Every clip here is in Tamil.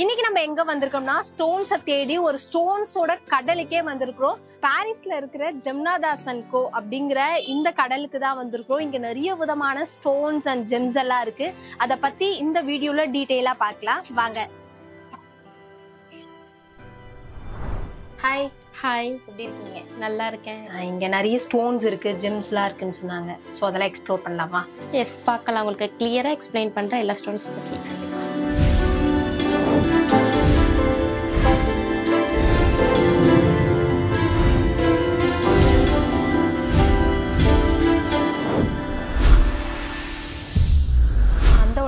இன்னைக்கு நம்ம எங்க வந்திருக்கோம்னா ஸ்டோன்ஸை தேடி ஒரு ஸ்டோன்ஸோட கடலுக்கே வந்திருக்கிறோம். பாரிஸ்ல இருக்கிற ஜெம்னாதாசன் கோ அப்படிங்கிற இந்த கடலுக்கு தான் வந்திருக்கிறோம். இங்க நிறைய விதமான ஸ்டோன்ஸ் அண்ட் ஜெம்ஸ் எல்லாம் இருக்கு. அதை பத்தி இந்த வீடியோல டீட்டெயிலா பார்க்கலாம் வாங்க. ஹாய் ஹாய், எப்படி இருக்கீங்க? நல்லா இருக்கேன். இங்க நிறைய ஸ்டோன்ஸ் இருக்கு, ஜெம்ஸ்லாம் இருக்குன்னு சொன்னாங்க. ஸோ அதெல்லாம் எக்ஸ்ப்ளோர் பண்ணலாமா? எஸ், பார்க்கலாம். உங்களுக்கு கிளியரா எக்ஸ்பிளைன் பண்றேன் எல்லா ஸ்டோன்ஸ் பத்தி.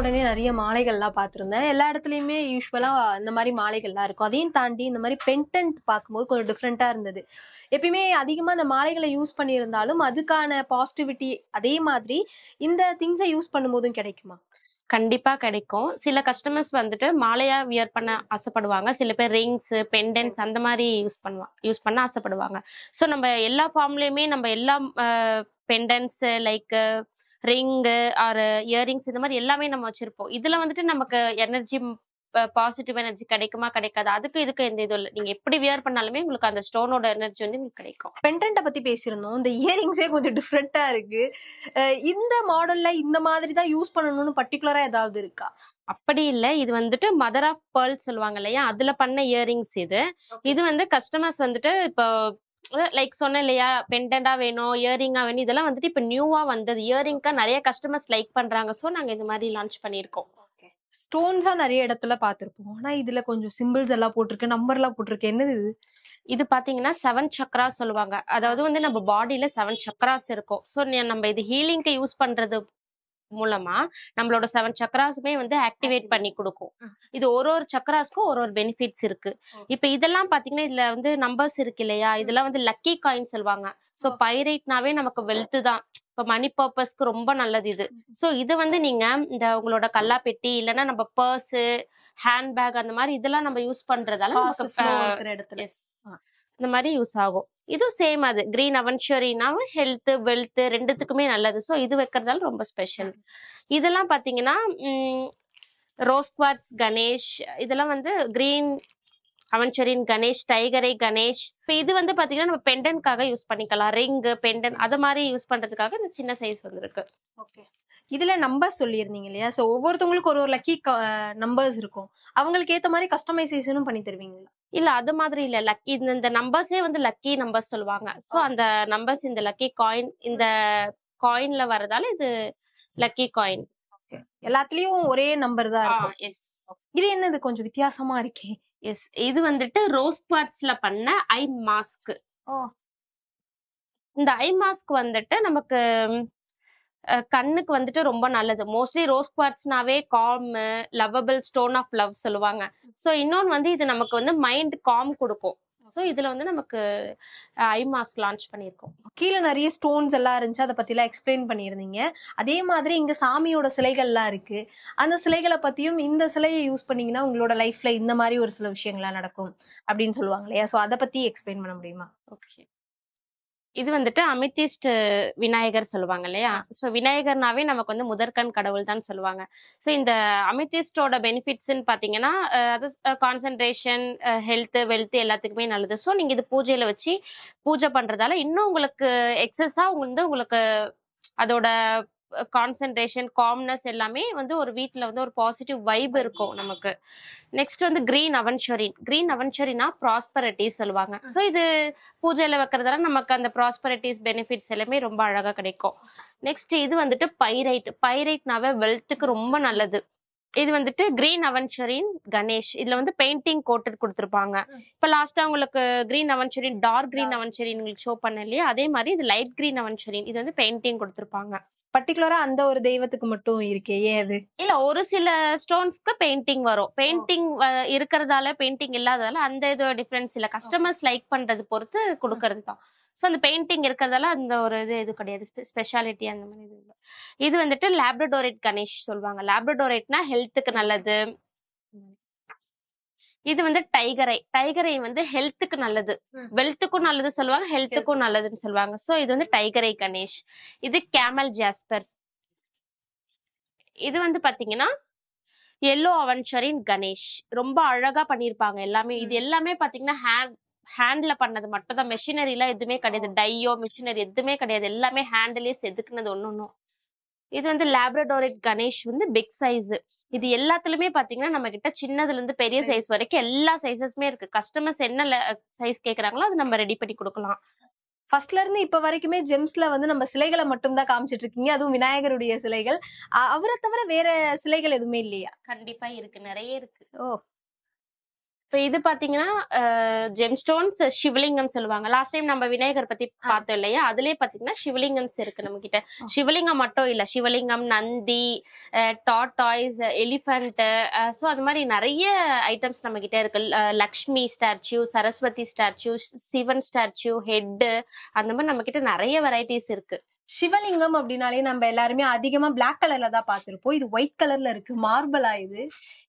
உடனே நிறைய மாலைகள்லாம் பார்த்துருந்தேன். எல்லா இடத்துலையுமே யூஸ்வலா இந்த மாதிரி மாலைகள்லாம் இருக்கும். அதையும் தாண்டி இந்த மாதிரி பென்டன்ட் பார்க்கும்போது கொஞ்சம் டிஃப்ரெண்டா இருந்தது. எப்பயுமே அதிகமா இந்த மாலைகளை யூஸ் பண்ணியிருந்தாலும் அதுக்கான பாசிட்டிவிட்டி அதே மாதிரி இந்த திங்ஸை யூஸ் பண்ணும்போதும் கிடைக்குமா? கண்டிப்பா கிடைக்கும். சில கஸ்டமர்ஸ் வந்துட்டு மாலையா வியர் பண்ண ஆசைப்படுவாங்க. சில பேர் ரிங்ஸ், பெண்டன்ஸ் அந்த மாதிரி யூஸ் பண்ண ஆசைப்படுவாங்க. ஸோ நம்ம எல்லா ஃபார்ம்லயுமே நம்ம எல்லா பெண்டன்ஸ் லைக் ரிங்கு ஆர் இயரிங்ஸ் இந்த மாதிரி எல்லாமே நம்ம வச்சிருப்போம். இதுல வந்துட்டு நமக்கு எனர்ஜி, பாசிட்டிவ் எனர்ஜி கிடைக்குமா கிடைக்காது, அதுக்கு இதுக்கு எந்த இதுவும் இல்லை. நீங்க எப்படி வியர் பண்ணாலுமே உங்களுக்கு அந்த ஸ்டோனோட எனர்ஜி வந்து உங்களுக்கு கிடைக்கும். பெண்டன்ட்டை பத்தி பேசியிருந்தோம். இந்த இயரிங்ஸே கொஞ்சம் டிஃப்ரெண்டா இருக்கு. இந்த மாடல்ல இந்த மாதிரி தான் யூஸ் பண்ணணும்னு பர்டிகுலரா ஏதாவது இருக்கா? அப்படி இல்லை. இது வந்துட்டு மதர் ஆஃப் பேர்ல் சொல்லுவாங்க இல்லையா, அதுல பண்ண இயரிங்ஸ் இது. இது வந்து கஸ்டமர்ஸ் வந்துட்டு இப்போ லைக் சொன்னேன் இல்லையா, பெண்டண்டா வேணும், இயரிங்கா வேணும், இதெல்லாம் வந்துட்டு இப்ப நியூவா வந்தது. இயரிங்கா நிறைய கஸ்டமர்ஸ் லைக் பண்றாங்க. ஸோ நாங்க இந்த மாதிரி லான்ச் பண்ணியிருக்கோம். ஸ்டோன்ஸா நிறைய இடத்துல பார்த்திருப்போம். ஆனா இதுல கொஞ்சம் சிம்பிள்ஸ் எல்லாம் போட்டிருக்கு, நம்பர் எல்லாம் போட்டிருக்கு. என்னது இது? இது பாத்தீங்கன்னா 7 சக்ராஸ் சொல்லுவாங்க. அதாவது வந்து நம்ம பாடியில 7 சக்ராஸ் இருக்கும். ஸோ நம்ம இது ஹீலிங்க்கு யூஸ் பண்றது மூலமா நம்மளோட 7 சக்ராஸுமே வந்து ஆக்டிவேட் பண்ணி கொடுக்கும். இது ஒரு சக்ராஸ்க்கும் ஒரு பெனிஃபிட்ஸ் இருக்கு. இப்ப இதெல்லாம் பாத்தீங்கன்னா இதுல வந்து நம்பர்ஸ் இருக்கு இல்லையா, இதெல்லாம் வந்து லக்கி காயின் சொல்லுவாங்க. ஸோ பைரைட்னாவே நமக்கு வெல்த் தான். இப்ப மணி பர்பஸ்க்கு ரொம்ப நல்லது இது. ஸோ இது வந்து நீங்க இந்த உங்களோட கல்லாப்பெட்டி இல்லைன்னா நம்ம பர்ஸ், ஹேண்ட்பேக் அந்த மாதிரி இதெல்லாம் நம்ம யூஸ் பண்றதால இந்த மாதிரி யூஸ் ஆகும். இது சேம், அது கிரீன் அவென்ச்சரினாவும் ஹெல்த் வெல்த் ரெண்டுத்துக்குமே நல்லது. ஸோ இது வைக்கிறதால ரொம்ப ஸ்பெஷல். இதெல்லாம் பாத்தீங்கன்னா ரோஸ் குவார்ட்ஸ் கணேஷ், இதெல்லாம் வந்து கிரீன் அவென்ச்சரின் கணேஷ், டைகரை கணேஷ். இப்போ இது வந்து பாத்தீங்கன்னா நம்ம பெண்டன்ட்காக யூஸ் பண்ணிக்கலாம். ரிங், பெண்டன் அது மாதிரி யூஸ் பண்றதுக்காக இந்த சின்ன சைஸ் வந்துருக்கு. ஓகே, இதுல நம்பர் சொல்லியிருந்தீங்க இல்லையா, ஸோ ஒவ்வொருத்தவங்களுக்கு ஒரு லக்கி நம்பர்ஸ் இருக்கும். அவங்களுக்கு ஏத்த மாதிரி கஸ்டமைசேஷனும் பண்ணி தருவீங்களா? இல்ல, அது மாதிரி இல்ல. லக்கி இந்த நம்பர்ஸே வந்து லக்கி நம்பர்ஸ் சொல்லுவாங்க. ஸோ அந்த நம்பர்ஸ் இந்த லக்கி காயின் இந்த காயின்ல வரதால இது லக்கி காயின். எல்லாத்துலயும் ஒரே நம்பர் தான் இருக்கும். எஸ். இது என்னது கொஞ்சம் வித்தியாசமா இருக்கே? எஸ், இது வந்துட்டு ரோஸ் குவார்ட்ஸ்ல பண்ண ஐ மாஸ்க். இந்த ஐ மாஸ்க் வந்துட்டு நமக்கு கண்ணுக்கு வந்துட்டு ரொம்ப நல்லது. மோஸ்ட்லி ரோஸ் குவார்ட்ஸ்னாவே calm, lovable, stone of love சொல்லுவாங்க. ஸோ இன்னொன்னு வந்து இது நமக்கு வந்து மைண்ட் காம் கொடுக்கும். ஸோ இதுல வந்து நமக்கு ஐ மாஸ்க் லான்ச் பண்ணியிருக்கோம். கீழே நிறைய ஸ்டோன்ஸ் எல்லாம் இருந்துச்சு, அதை பத்தி எல்லாம் எக்ஸ்பிளைன் பண்ணியிருந்தீங்க. அதே மாதிரி இங்க சாமியோட சிலைகள்லாம் இருக்கு. அந்த சிலைகளை பத்தியும் இந்த சிலையை யூஸ் பண்ணீங்கன்னா உங்களோட லைஃப்ல இந்த மாதிரி ஒரு சில விஷயங்கள்லாம் நடக்கும் அப்படின்னு சொல்லுவாங்க இல்லையா, ஸோ அதை பத்தி எக்ஸ்பிளைன் பண்ண முடியுமா? ஓகே, இது வந்துட்டு அமித்திஸ்ட் விநாயகர் சொல்லுவாங்க இல்லையா. ஸோ விநாயகர்னாவே நமக்கு வந்து முதற்கண் கடவுள் தான் சொல்லுவாங்க. ஸோ இந்த அமித்திஸ்டோட பெனிஃபிட்ஸ்ன்னு பார்த்தீங்கன்னா அது கான்சன்ட்ரேஷன், ஹெல்த், வெல்த் எல்லாத்துக்குமே நல்லது. ஸோ நீங்கள் இது பூஜையில வச்சு பூஜை பண்றதால இன்னும் உங்களுக்கு எக்ஸஸா வந்து உங்களுக்கு அதோட கான்சன்ட்ரேஷன், காம்னஸ் எல்லாமே வந்து ஒரு வீட்டில் வந்து ஒரு பாசிட்டிவ் வைப் இருக்கும் நமக்கு. நெக்ஸ்ட் வந்து கிரீன் அவென்ச்சரின். கிரீன் அவென்ச்சரினா ப்ராஸ்பரிட்டிஸ் சொல்லுவாங்க. ஸோ இது பூஜையில வைக்கிறதால நமக்கு அந்த ப்ராஸ்பரிட்டிஸ் பெனிஃபிட்ஸ் எல்லாமே ரொம்ப அழகா கிடைக்கும். நெக்ஸ்ட் இது வந்துட்டு பைரைட். பைரைட்னாவே வெல்த்துக்கு ரொம்ப நல்லது. இது வந்துட்டு கிரீன் அவென்ச்சரின் கணேஷ். இதுல வந்து பெயிண்டிங் கோட்டட் கொடுத்துருப்பாங்க. இப்ப லாஸ்டா உங்களுக்கு கிரீன் அவென்ச்சரின், டார்க் கிரீன் அவென்ச்சரின் உங்களுக்கு ஷோ பண்ண இல்லையா, அதே மாதிரி இது லைட் கிரீன் அவென்ச்சரின். இது வந்து பெயிண்டிங் கொடுத்துருப்பாங்க. பர்டிகுலரா அந்த ஒரு தெய்வத்துக்கு மட்டும் இருக்கே, ஏன் அது? இல்ல, ஒரு சில ஸ்டோன்ஸ்க்கு பெயிண்டிங் வரும். பெயிண்டிங் இருக்கிறதால பெயிண்டிங் இல்லாததால அந்த இது டிஃபரன்ஸ் இல்ல. கஸ்டமர்ஸ் லைக் பண்றது பொறுத்து கொடுக்கறது தான். ஸோ அந்த பெயிண்டிங் இருக்கிறதால அந்த ஒரு இது கிடையாது, ஸ்பெஷாலிட்டி அந்த மாதிரி இது இல்லை. இது வந்துட்டு லேப்ரடோரைட் கணேஷ் சொல்லுவாங்க. லேப்ரடோரைட்னா ஹெல்த்துக்கு நல்லது. இது வந்து டைகரை. டைகரை வந்து ஹெல்த்துக்கு நல்லது, வெல்த்துக்கும் நல்லது சொல்லுவாங்க, ஹெல்த்துக்கும் நல்லதுன்னு சொல்லுவாங்க. ஸோ இது வந்து டைகரை கணேஷ். இது கேமல் ஜாஸ்பர். இது வந்து பாத்தீங்கன்னா எல்லோ அவென்ச்சரின் கணேஷ் ரொம்ப அழகா பண்ணியிருப்பாங்க எல்லாமே. இது எல்லாமே பாத்தீங்கன்னா ஹேண்ட்ல பண்ணது மட்டும் தான், மெஷினரி எல்லாம் எதுவுமே கிடையாது, டையோ மிஷினரி எதுவுமே கிடையாது, எல்லாமே ஹேண்ட்லயே செதுக்குனது ஒன்னொன்னும். இது வந்து லேப்ரடோரிட் கணேஷ் வந்து பிக் சைஸ். இது எல்லாத்துலயுமே பாத்தீங்கன்னா நம்ம கிட்ட சின்னதுல இருந்து பெரிய சைஸ் வரைக்கும் எல்லா சைசஸுமே இருக்கு. கஸ்டமர்ஸ் என்ன சைஸ் கேக்குறாங்களோ அது நம்ம ரெடி பண்ணி கொடுக்கலாம். ஃபர்ஸ்ட்ல இருந்து இப்ப வரைக்குமே ஜெம்ஸ்ல வந்து நம்ம சிலைகளை மட்டும் தான் காமிச்சிட்டு இருக்கீங்க, அதுவும் விநாயகருடைய சிலைகள். அவரை தவிர வேற சிலைகள் எதுவுமே இல்லையா? கண்டிப்பா இருக்கு, நிறைய இருக்கு. ஓ, இப்ப இது பாத்தீங்கன்னா ஜெம்ஸ்டோன்ஸ் சிவலிங்கம் சொல்லுவாங்க. லாஸ்ட் டைம் நம்ம விநாயகர் பத்தி பார்த்தோம் இல்லையா, அதுலயே பாத்தீங்கன்னா சிவலிங்கம்ஸ் இருக்கு நம்ம கிட்ட. சிவலிங்கம் மட்டும் இல்ல, சிவலிங்கம், நந்தி, டாட்டாய்ஸ், எலிஃபண்ட், சோ அது மாதிரி நிறைய ஐட்டம்ஸ் நம்ம கிட்ட இருக்கு. Lakshmi statue, Saraswati statue, Sivan statue, head, அந்த மாதிரி நம்ம கிட்ட நிறைய வெரைட்டிஸ் இருக்கு. சிவலிங்கம் அப்படின்னாலே நம்ம எல்லாருமே அதிகமா பிளாக் கலர்ல தான் பாத்திருப்போம். இது ஒயிட் கலர்ல இருக்கு, மார்பிளா இது?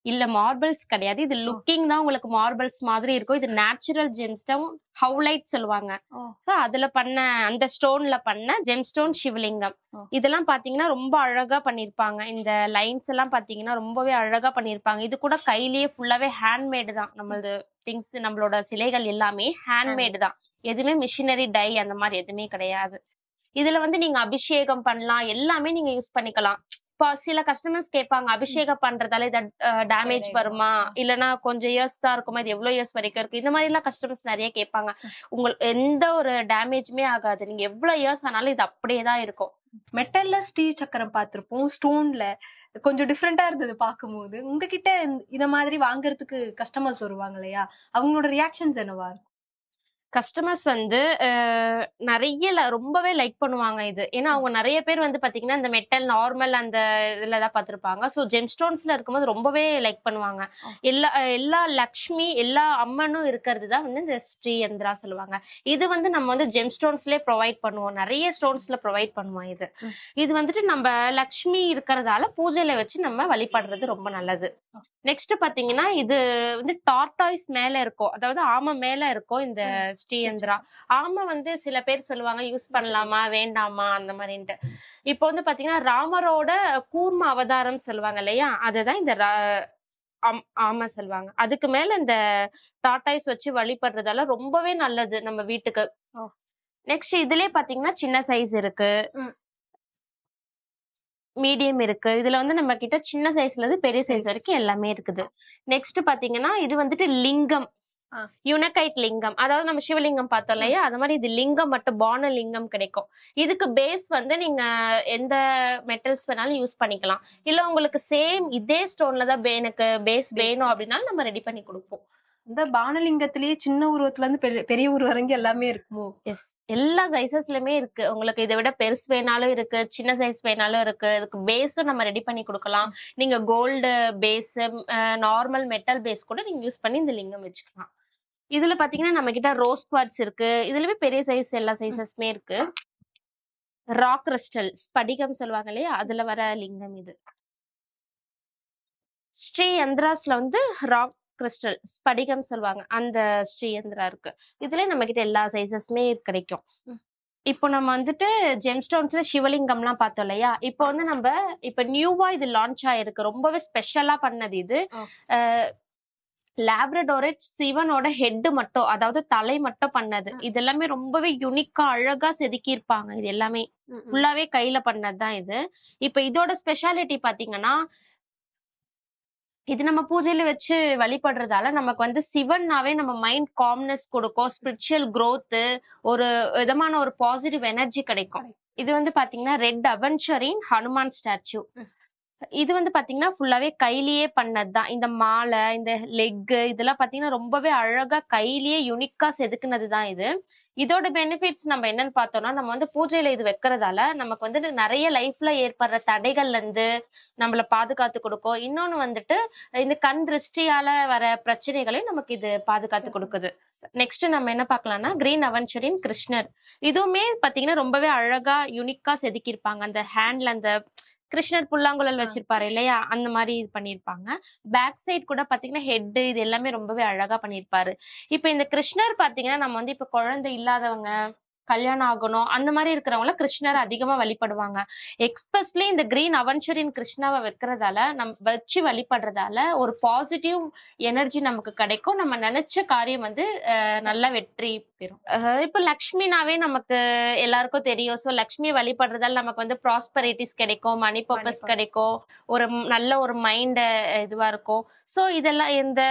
இல்ல, மார்பிள்ஸ் கிடையாது. இது லுக்கிங் தான் உங்களுக்கு மார்பிள்ஸ் மாதிரி இருக்கும். இது நேச்சுரல் ஜெம்ஸ்டோன் ஹவுலைட் சொல்லுவாங்க. சோ அதுல பண்ண, அந்த ஸ்டோன்ல பண்ண ஜெம்ஸ்டோன் சிவலிங்கம். இதெல்லாம் பாத்தீங்கன்னா ரொம்ப அழகா பண்ணிருப்பாங்க. இந்த லைன்ஸ் எல்லாம் பாத்தீங்கன்னா ரொம்பவே அழகா பண்ணிருப்பாங்க. இது கூட கையிலேயே ஃபுல்லாவே ஹேண்ட்மேடு தான். நம்மளது திங்ஸ், நம்மளோட சிலைகள் எல்லாமே ஹேண்ட்மேடு தான், எதுவுமே மிஷினரி டை அந்த மாதிரி எதுவுமே கிடையாது. இதுல வந்து நீங்க அபிஷேகம் பண்ணலாம், எல்லாமே நீங்க யூஸ் பண்ணிக்கலாம். இப்போ சில கஸ்டமர்ஸ் கேட்பாங்க, அபிஷேகம் பண்றதால இது டேமேஜ் வருமா, இல்லைன்னா கொஞ்சம் இயர்ஸ் தான் இருக்குமா, இது எவ்வளவு இயர்ஸ் வரைக்கும் இருக்கு, இந்த மாதிரி எல்லாம் கஸ்டமர்ஸ் நிறைய கேட்பாங்க. உங்களுக்கு எந்த ஒரு டேமேஜுமே ஆகாது, நீங்க எவ்வளவு இயர்ஸ் ஆனாலும் இது அப்படியே தான் இருக்கும். மெட்டல்ல ஸ்ரீ சக்கரம் பார்த்திருப்போம், ஸ்டோன்ல கொஞ்சம் டிஃப்ரெண்டா இருந்தது பார்க்கும்போது. உங்ககிட்ட இத மாதிரி வாங்குறதுக்கு கஸ்டமர்ஸ் வருவாங்க இல்லையா, அவங்களோட ரியாக்ஷன்ஸ் என்னவா இருக்கும்? கஸ்டமர்ஸ் வந்து நிறைய ரொம்பவே லைக் பண்ணுவாங்க இது. ஏன்னா அவங்க நிறைய பேர் வந்து பாத்தீங்கன்னா இந்த மெட்டல் நார்மல் அந்த இதுலதான் பார்த்திருப்பாங்க. ஸோ ஜெம்ஸ்டோன்ஸ்ல இருக்கும்போது ரொம்பவே லைக் பண்ணுவாங்க. எல்லா லக்ஷ்மி, எல்லா அம்மனும் இருக்கிறது தான் வந்து இந்த ஸ்ரீ யந்திரா சொல்லுவாங்க. இது வந்து நம்ம வந்து ஜெம்ஸ்டோன்ஸ்லயே ப்ரொவைட் பண்ணுவோம், நிறைய ஸ்டோன்ஸ்ல ப்ரொவைட் பண்ணுவோம். இது வந்துட்டு நம்ம லக்ஷ்மி இருக்கிறதால பூஜையில வச்சு நம்ம வழிபடுறது ரொம்ப நல்லது. நெக்ஸ்ட் பாத்தீங்கன்னா இது வந்து டார்டாய்ஸ் மேல இருக்கும், அதாவது ஆமை மேல இருக்கும் இந்த ஸ்ரீயந்திரா. ஆமை வந்து சில பேர் சொல்லுவாங்க யூஸ் பண்ணலாமா வேண்டாமா அந்த மாதிரின்ட்டு. இப்போ வந்து பாத்தீங்கன்னா ராமரோட கூர்ம அவதாரம் சொல்லுவாங்க இல்லையா, அதுதான் இந்த ஆமை சொல்லுவாங்க. அதுக்கு மேல இந்த டார்டாய்ஸ் வச்சு வழிபடுறதால ரொம்பவே நல்லது நம்ம வீட்டுக்கு. நெக்ஸ்ட் இதுலயே பாத்தீங்கன்னா சின்ன சைஸ் இருக்கு, மீடியம் இருக்கு. இதுல வந்து நம்ம கிட்ட சின்ன சைஸ்ல இருந்து பெரிய சைஸ் வரைக்கும் எல்லாமே இருக்குது. நெக்ஸ்ட் பாத்தீங்கன்னா இது வந்துட்டு லிங்கம், யுனகைட் லிங்கம், அதாவது நம்ம சிவலிங்கம் பார்த்தோம் இல்லையா, அது மாதிரி இது லிங்கம் மட்டும், பான லிங்கம் கிடைக்கும். இதுக்கு பேஸ் வந்து நீங்க எந்த மெட்டல்ஸ் வேணாலும் யூஸ் பண்ணிக்கலாம். இல்ல உங்களுக்கு சேம் இதே ஸ்டோன்ல தான் எனக்கு பேஸ் வேணும் அப்படின்னாலும் நம்ம ரெடி பண்ணி கொடுப்போம். இந்த பானலிங்கத்திலேயே சின்ன உருவத்துல இருந்து பெரிய உருவம் வரைக்கும் எல்லாமே இருக்குமோ? எஸ், எல்லா சைசஸ்லயுமே இருக்கு. உங்களுக்கு இதை விட பெருசு வேணாலும் இருக்கு, சின்ன சைஸ் வேணாலும் இருக்கு. இதுக்கு பேஸும் நம்ம ரெடி பண்ணி கொடுக்கலாம். நீங்க gold base, normal metal base கூட நீங்க யூஸ் பண்ணி இந்த லிங்கம் வச்சுக்கலாம். இதுல பாத்தீங்கன்னா நம்ம கிட்ட ரோஸ் குவார்ட்ஸ் இருக்கு, இதுலவே பெரிய சைஸ் எல்லா சைசஸ்மே இருக்கு. ராக் கிறிஸ்டல், ஸ்படிகம் சொல்லுவாங்க இல்லையா, அதுல வர லிங்கம் இது. ஸ்ரீ யந்திராஸ்ல வந்து ராக் கிறிஸ்டல், ஸ்படிகம் சொல்லுவாங்க, அந்த ஸ்ரீ யந்திரா இருக்கு. இதுல நம்ம கிட்ட எல்லா சைசஸ்மே கிடைக்கும். இப்போ நம்ம வந்துட்டு ஜெம்ஸ்டோன்ஸ்ல சிவலிங்கம்லாம் பார்த்தோம் இல்லையா, இப்போ வந்து நம்ம இப்ப நியூவா இது லான்ச் ஆயிருக்கு, ரொம்பவே ஸ்பெஷலா பண்ணது இது. லேப்ரடோரைட் சிவனோட ஹெட் மட்டும், அதாவது தலை மட்டும் பண்ணது. இது எல்லாமே ரொம்பவே யூனிக்கா அழகா செதுக்கி இருப்பாங்க. இது எல்லாமே ஃபுல்லாவே கையில பண்ணதுதான் இது. இப்ப இதோட ஸ்பெஷாலிட்டி பாத்தீங்கன்னா, இது நம்ம பூஜையில வச்சு வழிபடுறதால நமக்கு வந்து சிவன்னாவே நம்ம மைண்ட் காம்னஸ் கொடுக்கும், ஸ்பிரிச்சுவல் growth, ஒரு விதமான ஒரு பாசிட்டிவ் எனர்ஜி கிடைக்கும். இது வந்து பாத்தீங்கன்னா ரெட் அவென்ச்சரின் ஹனுமான் ஸ்டாச்சு. இது வந்து பாத்தீங்கன்னா ஃபுல்லாவே கையிலேயே பண்ணதுதான். இந்த மாலை, இந்த லெக், இதெல்லாம் பாத்தீங்கன்னா ரொம்பவே அழகா கையிலேயே யூனிக்கா செதுக்குனதுதான் இது. இதோட பெனிஃபிட்ஸ் நம்ம என்னன்னு பார்த்தோம்னா, நம்ம வந்து பூஜையில இது வைக்கிறதால நமக்கு வந்து நிறைய லைஃப்ல ஏற்படுற தடைகள்ல இருந்து நம்மள பாதுகாத்து கொடுக்கும். இன்னொன்னு வந்துட்டு இந்த கண் திருஷ்டியால வர பிரச்சனைகளையும் நமக்கு இது பாதுகாத்து கொடுக்குது. நெக்ஸ்ட் நம்ம என்ன பார்க்கலாம்னா, கிரீன் அவென்ச்சரின் கிருஷ்ணர். இதுவுமே பாத்தீங்கன்னா ரொம்பவே அழகா யூனிக்கா செதுக்கியிருப்பாங்க. அந்த ஹேண்ட்ல அந்த கிருஷ்ணர் புல்லாங்குழல் வச்சிருப்பாரு இல்லையா, அந்த மாதிரி இது பண்ணிருப்பாங்க. பேக் சைட் கூட பாத்தீங்கன்னா ஹெட், இது எல்லாமே ரொம்பவே அழகா பண்ணிருப்பாரு. இப்ப இந்த கிருஷ்ணர் பாத்தீங்கன்னா நம்ம வந்து இப்ப குழந்தை இல்லாதவங்க, கல்யாணம் ஆகணும் அந்த மாதிரி இருக்கிறவங்கள கிருஷ்ணரை அதிகமா வழிபடுவாங்க. எக்ஸ்பெஷலி இந்த கிரீன் அவென்ச்சரின் கிருஷ்ணாவை வைக்கிறதால வச்சு வழிபடுறதால ஒரு பாசிட்டிவ் எனர்ஜி நமக்கு கிடைக்கும். நம்ம நினைச்ச காரியம் வந்து நல்ல வெற்றி பெறும். இப்ப லக்ஷ்மினாவே நமக்கு எல்லாருக்கும் தெரியும். ஸோ லக்ஷ்மி வழிபடுறதால நமக்கு வந்து ப்ராஸ்பரிட்டிஸ் கிடைக்கும், மணி பர்பஸ் கிடைக்கும், ஒரு நல்ல ஒரு மைண்ட் இதுவா இருக்கும். ஸோ இதெல்லாம் இந்த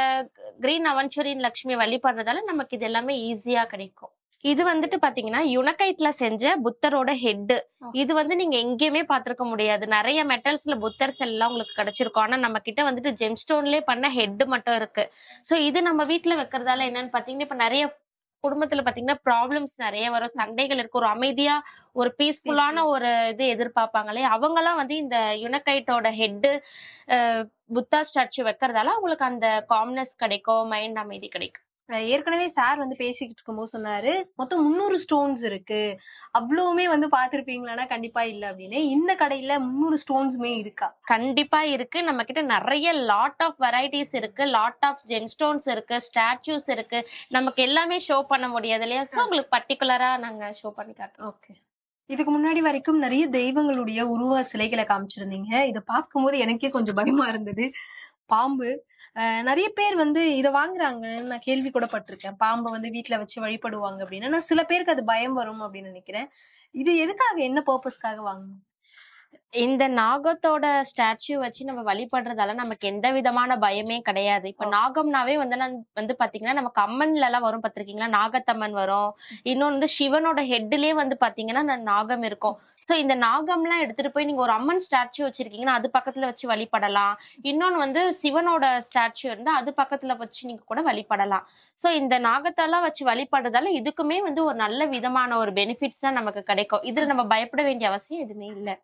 கிரீன் அவென்ச்சரின் லக்ஷ்மி வழிபடுறதால நமக்கு இது எல்லாமே ஈஸியா கிடைக்கும். இது வந்துட்டு பாத்தீங்கன்னா யுனகைட்ல செஞ்ச புத்தரோட ஹெட். இது வந்து நீங்க எங்கேயுமே பாத்திருக்க முடியாது. நிறைய மெட்டல்ஸ்ல புத்தர்ஸ் எல்லாம் உங்களுக்கு கிடைச்சிருக்கும். ஆனா நம்ம கிட்ட வந்துட்டு ஜெம்ஸ்டோன்லயே பண்ண ஹெட் மட்டும் இருக்கு. சோ இது நம்ம வீட்டுல வைக்கிறதால என்னன்னு பாத்தீங்கன்னா இப்ப நிறைய குடும்பத்துல பாத்தீங்கன்னா ப்ராப்ளம்ஸ் நிறைய வரும், சண்டைகள் இருக்கு. ஒரு அமைதியா ஒரு பீஸ்ஃபுல்லான ஒரு இது எதிர்பார்ப்பாங்களே, அவங்க எல்லாம் வந்து இந்த யுனகைட்டோட ஹெட் புத்தா ஸ்டாச்சு வைக்கிறதால அவங்களுக்கு அந்த காம்னஸ் கிடைக்கும், மைண்ட் அமைதி கிடைக்கும். ஏற்கனவே சார் வந்து பேசிக்கிட்டு இருக்கும்போது சொன்னாரு மொத்தம் 300 ஸ்டோன்ஸ் இருக்கு, அவ்வளவுமே வந்து பாத்திருப்பீங்களான்னா கண்டிப்பா இல்ல அப்படின்னு. இந்த கடையில 300 ஸ்டோன்ஸுமே இருக்கா? கண்டிப்பா இருக்கு. நம்ம கிட்ட நிறைய லாட் ஆஃப் வெரைட்டிஸ் இருக்கு, லாட் ஆஃப் ஜெம் ஸ்டோன்ஸ் இருக்கு, ஸ்டாச்சூஸ் இருக்கு. நமக்கு எல்லாமே ஷோ பண்ண முடியாது இல்லையா? சோ உங்களுக்கு பர்டிகுலரா நாங்க ஷோ பண்ணி காட்டுறோம். ஓகே. இதுக்கு முன்னாடி வரைக்கும் நிறைய தெய்வங்களுடைய உருவ சிலைகளை காமிச்சிருந்தீங்க. இதை பார்க்கும்போது எனக்கே கொஞ்சம் பயமா இருந்தது. பாம்பு நிறைய பேர் வந்து இதை வாங்குறாங்கன்னு நான் கேள்வி கூட பட்டிருக்கேன். பாம்பை வந்து வீட்டுல வச்சு வழிபடுவாங்க அப்படின்னு. ஆனா சில பேருக்கு அது பயம் வரும் அப்படின்னு நினைக்கிறேன். இது எதுக்காக, என்ன பர்பஸ்க்காக வாங்கணும்? இந்த நாகத்தோட ஸ்டாச்சு வச்சு நம்ம வழிபடுறதால நமக்கு எந்த விதமான பயமே கிடையாது. இப்ப நாகம்னாவே வந்து பாத்தீங்கன்னா நமக்கு அம்மன்ல எல்லாம் வரும் பாத்திருக்கீங்களா, நாகத்தம்மன் வரும். இன்னொன்னு வந்து சிவனோட ஹெட்லயே வந்து பாத்தீங்கன்னா நாகம் இருக்கும். சோ இந்த நாகம் எல்லாம் எடுத்துட்டு போய் நீங்க ஒரு அம்மன் ஸ்டாச்சு வச்சிருக்கீங்கன்னா அது பக்கத்துல வச்சு வழிபடலாம். இன்னொன்னு வந்து சிவனோட ஸ்டாச்சு இருந்தா அது பக்கத்துல வச்சு நீங்க கூட வழிபடலாம். சோ இந்த நாகத்தெல்லாம் வச்சு வழிபடுறதால இதுக்குமே வந்து ஒரு நல்ல விதமான ஒரு பெனிஃபிட்ஸ் தான் நமக்கு கிடைக்கும். இதுல நம்ம பயப்பட வேண்டிய அவசியம் எதுவுமே இல்லை.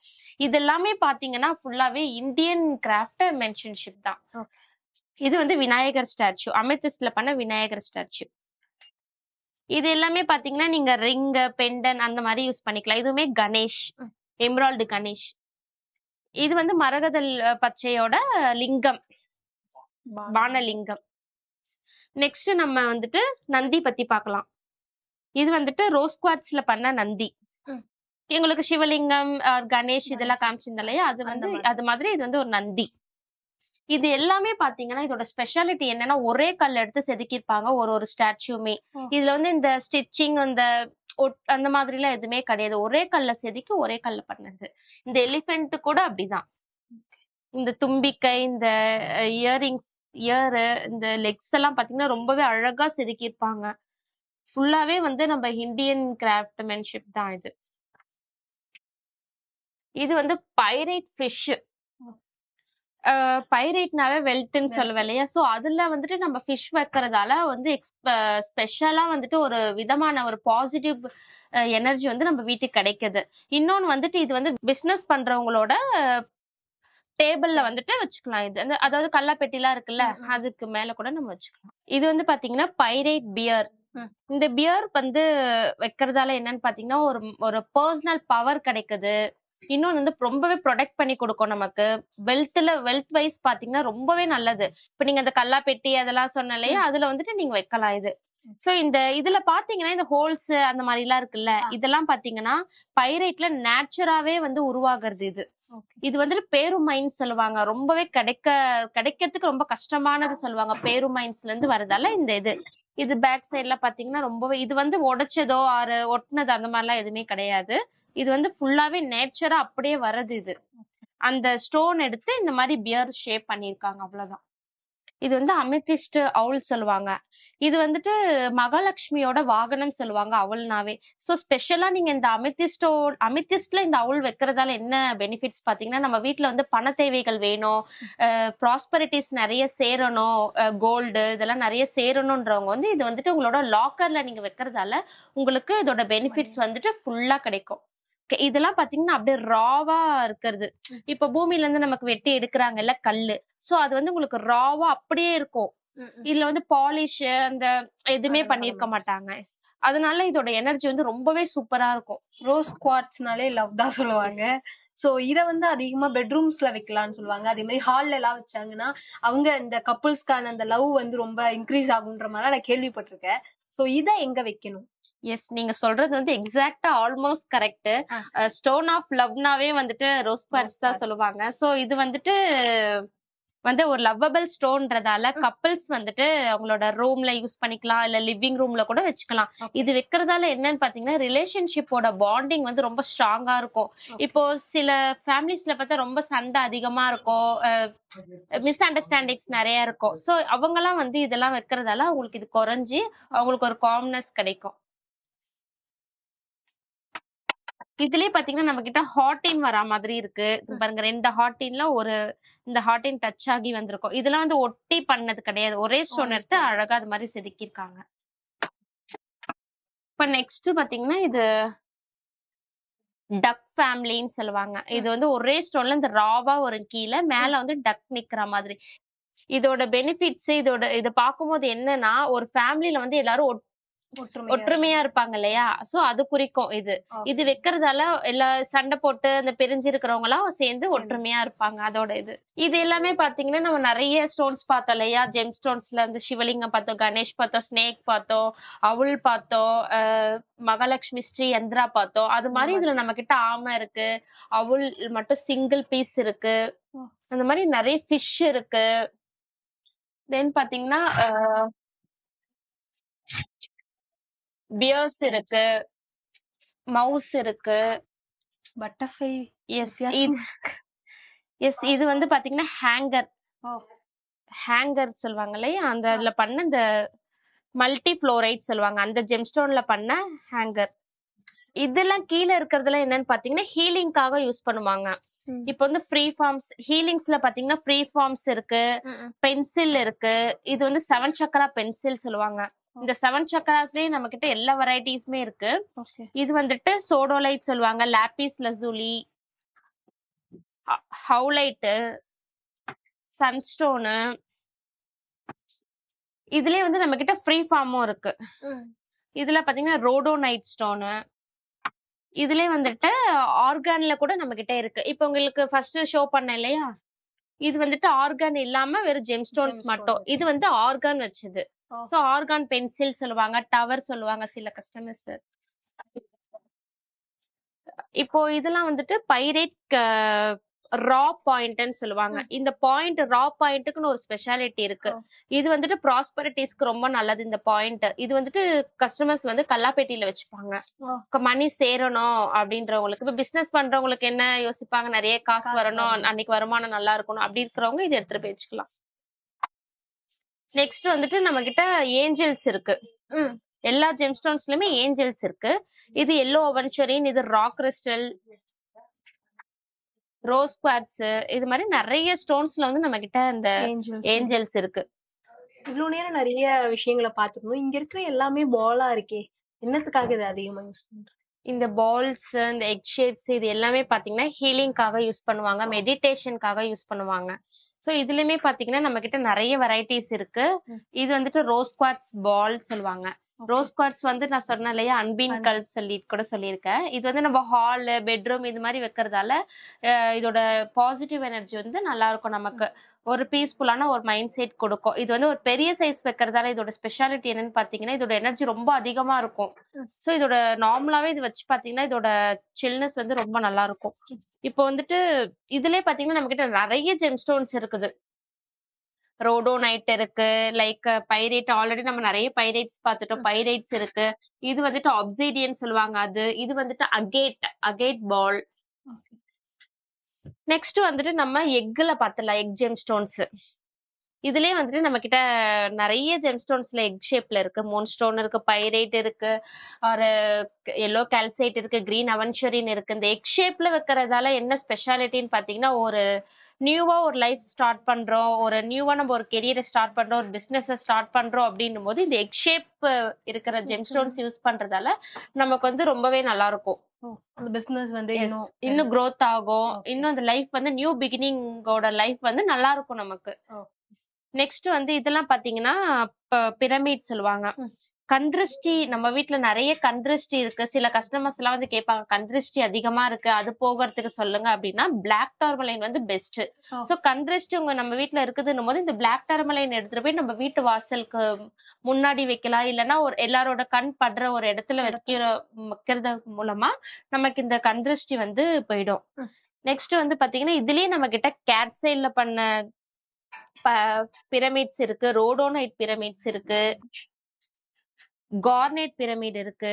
இது எல்லாமே பாத்தீங்கன்னா ஃபுல்லாவே இந்தியன் கிராஃப்ட் மென்ஷன்ஷிப் தான். இது வந்து விநாயகர் ஸ்டாச்சு, அமெத்திஸ்ட்ல பண்ண விநாயகர் ஸ்டாச்சு. இது எல்லாமே பாத்தீங்கன்னா நீங்க ரிங், பெண்டன் அந்த மாதிரி யூஸ் பண்ணிக்கலாம். இதுவுமே கணேஷ், எம்ராய்டு கணேஷ். இது வந்து மரகத பச்சையோட லிங்கம், பானலிங்கம். நெக்ஸ்ட் நம்ம வந்துட்டு நந்தி பத்தி பார்க்கலாம். இது வந்துட்டு ரோஸ் குவார்ட்ஸ்ல பண்ண நந்தி. எங்களுக்கு சிவலிங்கம், கணேஷ் இதெல்லாம் காமிச்சிருந்தா இல்லையா, அது வந்து அது மாதிரி இது வந்து ஒரு நந்தி. இது எல்லாமே பாத்தீங்கன்னா இதோட ஸ்பெஷாலிட்டி என்னன்னா ஒரே கல் எடுத்து செதுக்கிருப்பாங்க ஒரு ஸ்டாச்சுமே. இதுல வந்து இந்த ஸ்டிச்சிங் அந்த மாதிரி எல்லாம் எதுவுமே கிடையாது. ஒரே கல்ல செதுக்கி ஒரே கல்ல பண்ணது. இந்த எலிஃபென்ட் கூட அப்படிதான். இந்த தும்பிக்கை, இந்த இயரிங்ஸ், இயரு, இந்த லெக்ஸ் எல்லாம் பாத்தீங்கன்னா ரொம்பவே அழகா செதுக்கிருப்பாங்க. ஃபுல்லாவே வந்து நம்ம இந்தியன் கிராஃப்ட்மேன்ஷிப் தான் இது. இது வந்து பைரைட் ஃபிஷ். பைரைட்னாவே வெல்த்ன்னு சொல்லுவேன் இல்லையா? சோ அதுல வந்துட்டு நம்ம ஃபிஷ் வைக்கிறதால வந்து ஸ்பெஷலா வந்துட்டு ஒரு விதமான ஒரு பாசிட்டிவ் எனர்ஜி வந்து நம்ம வீட்டுக்கு கிடைக்குது. இன்னொன்னு வந்துட்டு இது வந்து பிசினஸ் பண்றவங்களோட டேபிள்ல வந்துட்டு வச்சுக்கலாம். இது அதாவது கல்லாப்பெட்டிலாம் இருக்குல்ல, அதுக்கு மேல கூட நம்ம வச்சுக்கலாம். இது வந்து பாத்தீங்கன்னா பைரைட் பியர். இந்த பியர் வந்து வைக்கிறதால என்னன்னு பாத்தீங்கன்னா ஒரு பர்சனல் பவர் கிடைக்குது. இன்னொன்னு வந்து ரொம்பவே ப்ரொடெக்ட் பண்ணி கொடுக்கும் நமக்கு. வெல்த் வைஸ் பாத்தீங்கன்னா ரொம்பவே நல்லது. இப்ப நீங்க அந்த கல்லாப்பெட்டி அதெல்லாம் சொன்னாலேயே அதுல வந்துட்டு நீங்க வைக்கலாம் இது. சோ இதுல பாத்தீங்கன்னா இந்த ஹோல்ஸ் அந்த மாதிரி எல்லாம் இருக்குல்ல, இதெல்லாம் பாத்தீங்கன்னா பைரைட்ல நேச்சுராவே வந்து உருவாகிறது. இது வந்துட்டு பேருமைன்னு சொல்லுவாங்க. ரொம்பவே கிடைக்கிறதுக்கு ரொம்ப கஷ்டமானது சொல்லுவாங்க. பேருமைன்ஸ்ல இருந்து வரதால இது பேக் சைட்ல பாத்தீங்கன்னா ரொம்பவே இது வந்து உடைச்சதோ ஒட்டினது அந்த மாதிரிலாம் எதுவுமே கிடையாது. இது வந்து ஃபுல்லாவே நேச்சரா அப்படியே வர்றது. இது அந்த ஸ்டோன் எடுத்து இந்த மாதிரி பியர் ஷேப் பண்ணிருக்காங்க, அவ்வளவுதான். இது வந்து அமெத்திஸ்ட் அவுல் சொல்லுவாங்க. இது வந்துட்டு மகாலட்சுமியோட வாகனம் சொல்லுவாங்க அவுல்னாவே. சோ ஸ்பெஷலா நீங்க இந்த அமெத்திஸ்ட்ல இந்த அவுல் வைக்கிறதால என்ன பெனிஃபிட்ஸ் பாத்தீங்கன்னா, நம்ம வீட்டுல வந்து பண தேவைகள் வேணும், ப்ராஸ்பரிட்டிஸ் நிறைய சேரணும், கோல்டு இதெல்லாம் நிறைய சேரணும்ன்றவங்க வந்து இது வந்துட்டு உங்களோட லாக்கர்ல நீங்க வைக்கிறதால உங்களுக்கு இதோட பெனிஃபிட்ஸ் வந்துட்டு ஃபுல்லா கிடைக்கும். இதெல்லாம் பாத்தீங்கன்னா அப்படியே ராவா இருக்கிறது. இப்ப பூமியில இருந்து நமக்கு வெட்டி எடுக்கிறாங்கல்ல கல்லு, சோ அது வந்து உங்களுக்கு ராவா அப்படியே இருக்கும். இதுல வந்து பாலிஷ் அந்த எதுவுமே பண்ணிருக்க மாட்டாங்க. அதனால இதோட எனர்ஜி வந்து ரொம்பவே சூப்பரா இருக்கும். ரோஸ் குவார்ட்ஸ்னாலே லவ் தான் சொல்லுவாங்க. சோ இத வந்து அதிகமா பெட்ரூம்ஸ்ல வைக்கலாம்னு சொல்லுவாங்க. அதே மாதிரி ஹால்ல எல்லாம் வச்சாங்கன்னா அவங்க இந்த கப்புள்ஸ்க்கான அந்த லவ் வந்து ரொம்ப இன்க்ரீஸ் ஆகுன்ற மாதிரி நான் கேள்விப்பட்டிருக்கேன். சோ இத எங்க வைக்கணும்? எஸ், நீங்க சொல்றது வந்து எக்ஸாக்ட்டா ஆல்மோஸ்ட் கரெக்ட். ஸ்டோன் ஆஃப் லவ்னாவே வந்துட்டு ரோஸ் குவார்ட்ஸ் தான் சொல்லுவாங்க. சோ இது வந்துட்டு ஒரு லவ்வபிள் ஸ்டோன்றதால கப்பிள்ஸ் வந்துட்டு அவங்களோட ரூம்ல யூஸ் பண்ணிக்கலாம், இல்ல லிவிங் ரூம்ல கூட வச்சுக்கலாம். இது வைக்கிறதால என்னன்னு பாத்தீங்கன்னா ரிலேஷன்ஷிப்போட பாண்டிங் வந்து ரொம்ப ஸ்ட்ராங்கா இருக்கும். இப்போ சில ஃபேமிலிஸ்ல பார்த்தா ரொம்ப சண்டை அதிகமா இருக்கும், மிஸ் அண்டர்ஸ்டாண்டிங்ஸ் நிறைய இருக்கும். சோ அவங்கலாம் வந்து இதெல்லாம் வைக்கிறதால அவங்களுக்கு இது குறைஞ்சி அவங்களுக்கு ஒரு காம்னஸ் கிடைக்கும். இதுலயே பாத்தீங்கன்னா நம்ம கிட்ட ஹாட்டின் வரா மாதிரி இருக்கு பாருங்க. 2 ஹாட்டின்ல இந்த ஹாட்டின் டச் ஆகி வந்திருக்கும். இதெல்லாம் வந்து ஒட்டி பண்ணது கிடையாது, ஒரே ஸ்டோன் எடுத்து அழகா அது மாதிரி செதுக்கிருக்காங்க. இப்ப நெக்ஸ்ட் பாத்தீங்கன்னா இது டக் ஃபேமிலின்னு சொல்லுவாங்க. இது வந்து ஒரே ஸ்டோன்ல இந்த ராவா ஒரு கீழே மேல வந்து டக் நிக்கிற மாதிரி. இதோட பெனிஃபிட்ஸ் இத பாக்கும்போது என்னன்னா ஒரு ஃபேமிலில வந்து எல்லாரும் ஒற்றுமையா இருப்பாங்க இல்லையா, சோ அது குறிக்கும். இது வைக்கிறதால எல்லா சண்டை போட்டு அந்த பிரிஞ்சு இருக்கிறவங்க எல்லாம் சேர்ந்து ஒற்றுமையா இருப்பாங்க. அதோட இது எல்லாமே பாத்தீங்கன்னா நம்ம நிறைய ஸ்டோன்ஸ் பார்த்தோம் இல்லையா. ஜெம் ஸ்டோன்ஸ்ல இருந்து சிவலிங்கம் பார்த்தோம், கணேஷ் பார்த்தோம், ஸ்னேக் பார்த்தோம், அவுள் பார்த்தோம், மகாலட்சுமி ஸ்ரீ யந்திரா பார்த்தோம். அது மாதிரி இதுல நம்ம கிட்ட ஆமை இருக்கு, அவுள் மட்டும் சிங்கிள் பீஸ் இருக்கு, அந்த மாதிரி நிறைய ஃபிஷ் இருக்கு. தென் பாத்தீங்கன்னா பியர்ஸ் இருக்கு, மவுஸ் இருக்கு, பட்டர்ஃப்ளை. இது வந்து பாத்தீங்கன்னா ஹேங்கர் சொல்லுவாங்க இல்லையா, அந்த அதுல பண்ண இந்த மல்டி ஃப்ளோரைட் சொல்லுவாங்க, அந்த ஜெம்ஸ்டோன்ல பண்ண ஹேங்கர். இதெல்லாம் கீழே இருக்கிறதுல என்னன்னு பாத்தீங்கன்னா ஹீலிங்காக யூஸ் பண்ணுவாங்க. இப்ப வந்து ஃப்ரீ ஃபார்ம்ஸ் ஹீலிங்ஸ்ல பாத்தீங்கன்னா ஃப்ரீ ஃபார்ம்ஸ் இருக்கு, பென்சில் இருக்கு. இது வந்து 7 சக்கரா பென்சில் சொல்லுவாங்க. இந்த 7 சக்கராஸ்லயே நம்ம கிட்ட எல்லா வெரைட்டிஸ்மே இருக்கு. இது வந்துட்டு சோடோலைட் சொல்லுவாங்க, லாபிஸ் லசூலி, ஹவுலைட், சன்ஸ்டோனு. இதுலயே வந்து நம்ம கிட்ட ஃப்ரீ ஃபார்மும் இருக்கு. இதுல பாத்தீங்கன்னா ரோடோனைட் ஸ்டோனு. இதுலயே வந்துட்டு ஆர்கான்ல கூட நம்ம கிட்ட இருக்கு. இப்ப உங்களுக்கு ஃபர்ஸ்ட் ஷோ பண்ண இல்லையா, இது வந்துட்டு ஆர்கான் இல்லாம வெறும் ஜெம் ஸ்டோன்ஸ் மட்டும். இது வந்து ஆர்கான் வச்சது. சோ ஆர்கான் பென்சில் சொல்லுவாங்க, டவர் சொல்லுவாங்க சில கஸ்டமர்ஸ். இப்போ இதெல்லாம் வந்துட்டு பைரேட் ரா பாயிண்ட்னு சொல்லுவாங்க. இந்த பாயிண்ட் ரா பாயிண்ட்டுக்குன்னு ஒரு ஸ்பெஷாலிட்டி இருக்கு. இது வந்துட்டு ப்ராஸ்பரிட்டிஸ்க்கு ரொம்ப நல்லது இந்த பாயிண்ட். இது வந்துட்டு கஸ்டமர்ஸ் வந்து கல்லாப்பேட்டியில வச்சுப்பாங்க. மணி சேரணும் அப்படின்றவங்களுக்கு, இப்ப பிசினஸ் பண்றவங்களுக்கு என்ன யோசிப்பாங்க, நிறைய காசு வரணும், அன்னைக்கு வருமானம் நல்லா இருக்கணும், அப்படி இருக்கிறவங்க இது எடுத்துட்டு போய் வச்சுக்கலாம். நெக்ஸ்ட் வந்துட்டு நம்ம கிட்ட ஏஞ்சல்ஸ் இருக்கு. எல்லா ஜெம்ஸ்டோன்ஸ்லயுமே ஏஞ்சல்ஸ் இருக்கு. இது எல்லோ அவென்ச்சரின், இது ராக் கிறிஸ்டல், ரோஸ் குவார்ட்ஸ், இது மாதிரி நிறைய ஸ்டோன்ஸ்ல வந்து நம்ம கிட்ட இந்த ஏஞ்சல்ஸ் இருக்கு. இவ்வளவு நேரம் நிறைய விஷயங்களை பாத்துக்கணும். இங்க இருக்கிற எல்லாமே பாலா இருக்கே, என்னத்துக்காக இது அதிகமா யூஸ் பண்றோம்? இந்த பால்ஸ், இந்த எக் ஷேப்ஸ், இது எல்லாமே பாத்தீங்கன்னா ஹீலிங்காக யூஸ் பண்ணுவாங்க, மெடிடேஷனுக்காக யூஸ் பண்ணுவாங்க. சோ இதுலயுமே பாத்தீங்கன்னா நம்ம கிட்ட நிறைய வெரைட்டிஸ் இருக்கு. இது வந்துட்டு ரோஸ் குவார்ட்ஸ் பால் சொல்லுவாங்க. ரோஸ் குவார்ட்ஸ் வந்து நான் சொன்னேன் இல்லையா, அன்பீன் கல்ஸ் சொல்லிட்டு கூட சொல்லியிருக்கேன். இது வந்து நம்ம ஹால், பெட்ரூம் இது மாதிரி வைக்கிறதால இதோட பாசிட்டிவ் எனர்ஜி வந்து நல்லா இருக்கும், நமக்கு ஒரு பீஸ்ஃபுல்லான ஒரு மைண்ட் செட் கொடுக்கும். இது வந்து ஒரு பெரிய சைஸ் வைக்கிறதால இதோட ஸ்பெஷாலிட்டி என்னன்னு பாத்தீங்கன்னா இதோட எனர்ஜி ரொம்ப அதிகமா இருக்கும். சோ இதோட நார்மலாவே இது வச்சு பாத்தீங்கன்னா இதோட சில்னஸ் வந்து ரொம்ப நல்லா இருக்கும். இப்போ வந்துட்டு இதுலயே பாத்தீங்கன்னா நம்ம கிட்ட நிறைய ஜெம் ஸ்டோன்ஸ் இருக்குது. ரோடோனைட் இருக்கு, லைக் பைரேட், ஆல்ரெடி நம்ம நிறைய பைரேட்ஸ் பார்த்துட்டோம், பைரேட்ஸ் இருக்கு. இது வந்துட்டு ஆப்சிடியன் சொல்லுவாங்க. இது வந்துட்டு அகேட் பால். நெக்ஸ்ட் வந்துட்டு நம்ம எக்ல பார்த்தலாம், எக் ஜெம் ஸ்டோன்ஸ். இதுலயே வந்துட்டு நம்ம கிட்ட நிறைய ஜெம் ஸ்டோன்ஸ்ல எக் ஷேப்ல இருக்கு. மூன் ஸ்டோன் இருக்கு, பைரேட் இருக்கு, ஒரு எல்லோ கால்சைட் இருக்கு, கிரீன் அவென்ச்சரின் இருக்கு. இந்த எக் ஷேப்ல வைக்கிறதால என்ன ஸ்பெஷாலிட்டின்னு பாத்தீங்கன்னா, ஒரு நியூவா ஒரு லைஃப் ஸ்டார்ட் பண்றோம், ஒரு நியூவா நம்ம ஒரு கெரியரை ஸ்டார்ட் பண்றோம், ஒரு பிசினஸ் ஸ்டார்ட் பண்றோம் அப்படின்னும் போது இந்த எக் ஷேப் இருக்கிற ஜெம் ஸ்டோன்ஸ் யூஸ் பண்றதால நமக்கு வந்து ரொம்பவே நல்லா இருக்கும். பிசினஸ் வந்து இன்னும் growth ஆகும், இன்னும் அந்த லைஃப் வந்து நியூ பிகினிங்கோட லைஃப் வந்து நல்லா இருக்கும் நமக்கு. நெக்ஸ்ட் வந்து இதெல்லாம் பாத்தீங்கன்னா பிரமிட் சொல்லுவாங்க. கண்திருஷ்டி நம்ம வீட்ல நிறைய கண்திருஷ்டி இருக்கு. சில கஸ்டமர்ஸ் எல்லாம் வந்து கேட்பாங்க, கண்திருஷ்டி அதிகமா இருக்கு, அது போகிறதுக்கு சொல்லுங்க அப்படின்னா பிளாக் டர்மலைன் வந்து பெஸ்ட். சோ கண்திருஷ்டி உங்க நம்ம வீட்ல இருக்குதுன்னும் போது இந்த பிளாக் டர்மலைன் எடுத்துட்டு போய் நம்ம வீட்டு வாசலுக்கு முன்னாடி வைக்கலாம். இல்லைன்னா ஒரு எல்லாரோட கண் படுற ஒரு இடத்துல வைக்கிறது மூலமா நமக்கு இந்த கண்திருஷ்டி வந்து போயிடும். நெக்ஸ்ட் வந்து பாத்தீங்கன்னா இதுலயே நம்ம கிட்ட கேட் சைல்ல பண்ண பிரமிட்ஸ் இருக்கு, ரோடோனைட் பிரமிட்ஸ் இருக்கு, கார்னெட் பிரமிட் இருக்கு.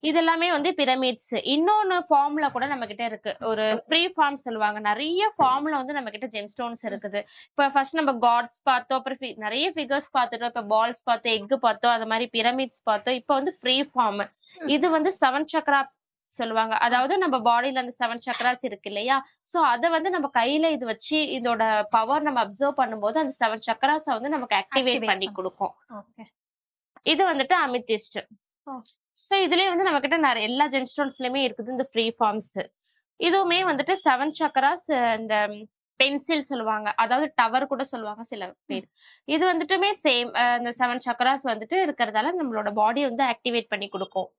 இதெல்லாமே வந்து பிரமிட்ஸ். இன்னொன்னு ஃபார்ம்ல கூட நம்ம கிட்ட இருக்கு, ஒரு ஃப்ரீ ஃபார்ம் சொல்லுவாங்க. நிறைய ஃபார்ம்ல வந்து நம்ம கிட்ட ஜெம் ஸ்டோன்ஸ் இருக்குது. இப்ப ஃபர்ஸ்ட் நம்ம காட்ஸ் பார்த்தோம், அப்புறம் நிறைய ஃபிகர்ஸ் பார்த்துட்டோம், இப்ப பால்ஸ் பார்த்தோம், எக் பார்த்தோம், அந்த மாதிரி பிரமிட்ஸ் பார்த்தோம். இப்ப வந்து ஃப்ரீ ஃபார்ம். இது வந்து 7 சக்ரா சொல்லுவாங்க. அதாவது நம்ம பாடியில அந்த 7 சக்ராஸ் இருக்கு இல்லையா, சோ அத வந்து நம்ம கையில இது வச்சு இதோட பவர் நம்ம அப்சர்வ் பண்ணும்போது அந்த 7 சக்ராஸ வந்து நமக்கு ஆக்டிவேட் பண்ணி கொடுக்கும். இது வந்துட்டு அமித்திஸ்ட். சோ இதுலயே வந்து நம்ம கிட்ட நிறைய எல்லா ஜெம் ஸ்டோன்ஸ்லயுமே இருக்குது இந்த ஃப்ரீ ஃபார்ம்ஸ். இதுவுமே வந்துட்டு 7 சக்ராஸ். இந்த பென்சில் சொல்லுவாங்க, அதாவது டவர் கூட சொல்லுவாங்க சில பேர். இது வந்துட்டுமே சேம், இந்த 7 சக்ராஸ் வந்துட்டு இருக்கிறதால நம்மளோட பாடியை வந்து ஆக்டிவேட் பண்ணி கொடுக்கும்.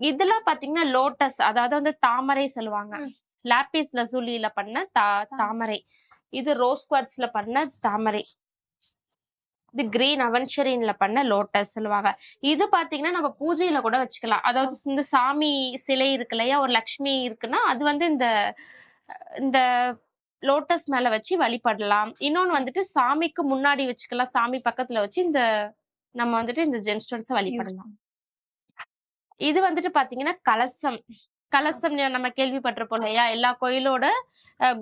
இதெல்லாம் பாத்தீங்கன்னா லோட்டஸ், அதாவது வந்து தாமரை சொல்லுவாங்க. லாப்பிஸ் லசூலில பண்ண தாமரை. இது ரோஸ் குவார்ட்ஸ்ல பண்ண தாமரை. இது கிரீன் அவன்ஷரின்ல பண்ண லோட்டஸ் சொல்லுவாங்க. இது பாத்தீங்கன்னா நம்ம பூஜையில கூட வச்சுக்கலாம். அதாவது இந்த சாமி சிலை இருக்கு இல்லையா, ஒரு லக்ஷ்மி இருக்குன்னா அது வந்து இந்த லோட்டஸ் மேல வச்சு வழிபடலாம். இன்னொன்னு வந்துட்டு சாமிக்கு முன்னாடி வச்சுக்கலாம், சாமி பக்கத்துல வச்சு நம்ம வந்துட்டு இந்த ஜெம் ஸ்டோன்ஸை வழிபடலாம். இது வந்துட்டு பாத்தீங்கன்னா கலசம். கலசம் நம்ம கேள்விப்பட்டிருப்போம் இல்லையா, எல்லா கோயிலோட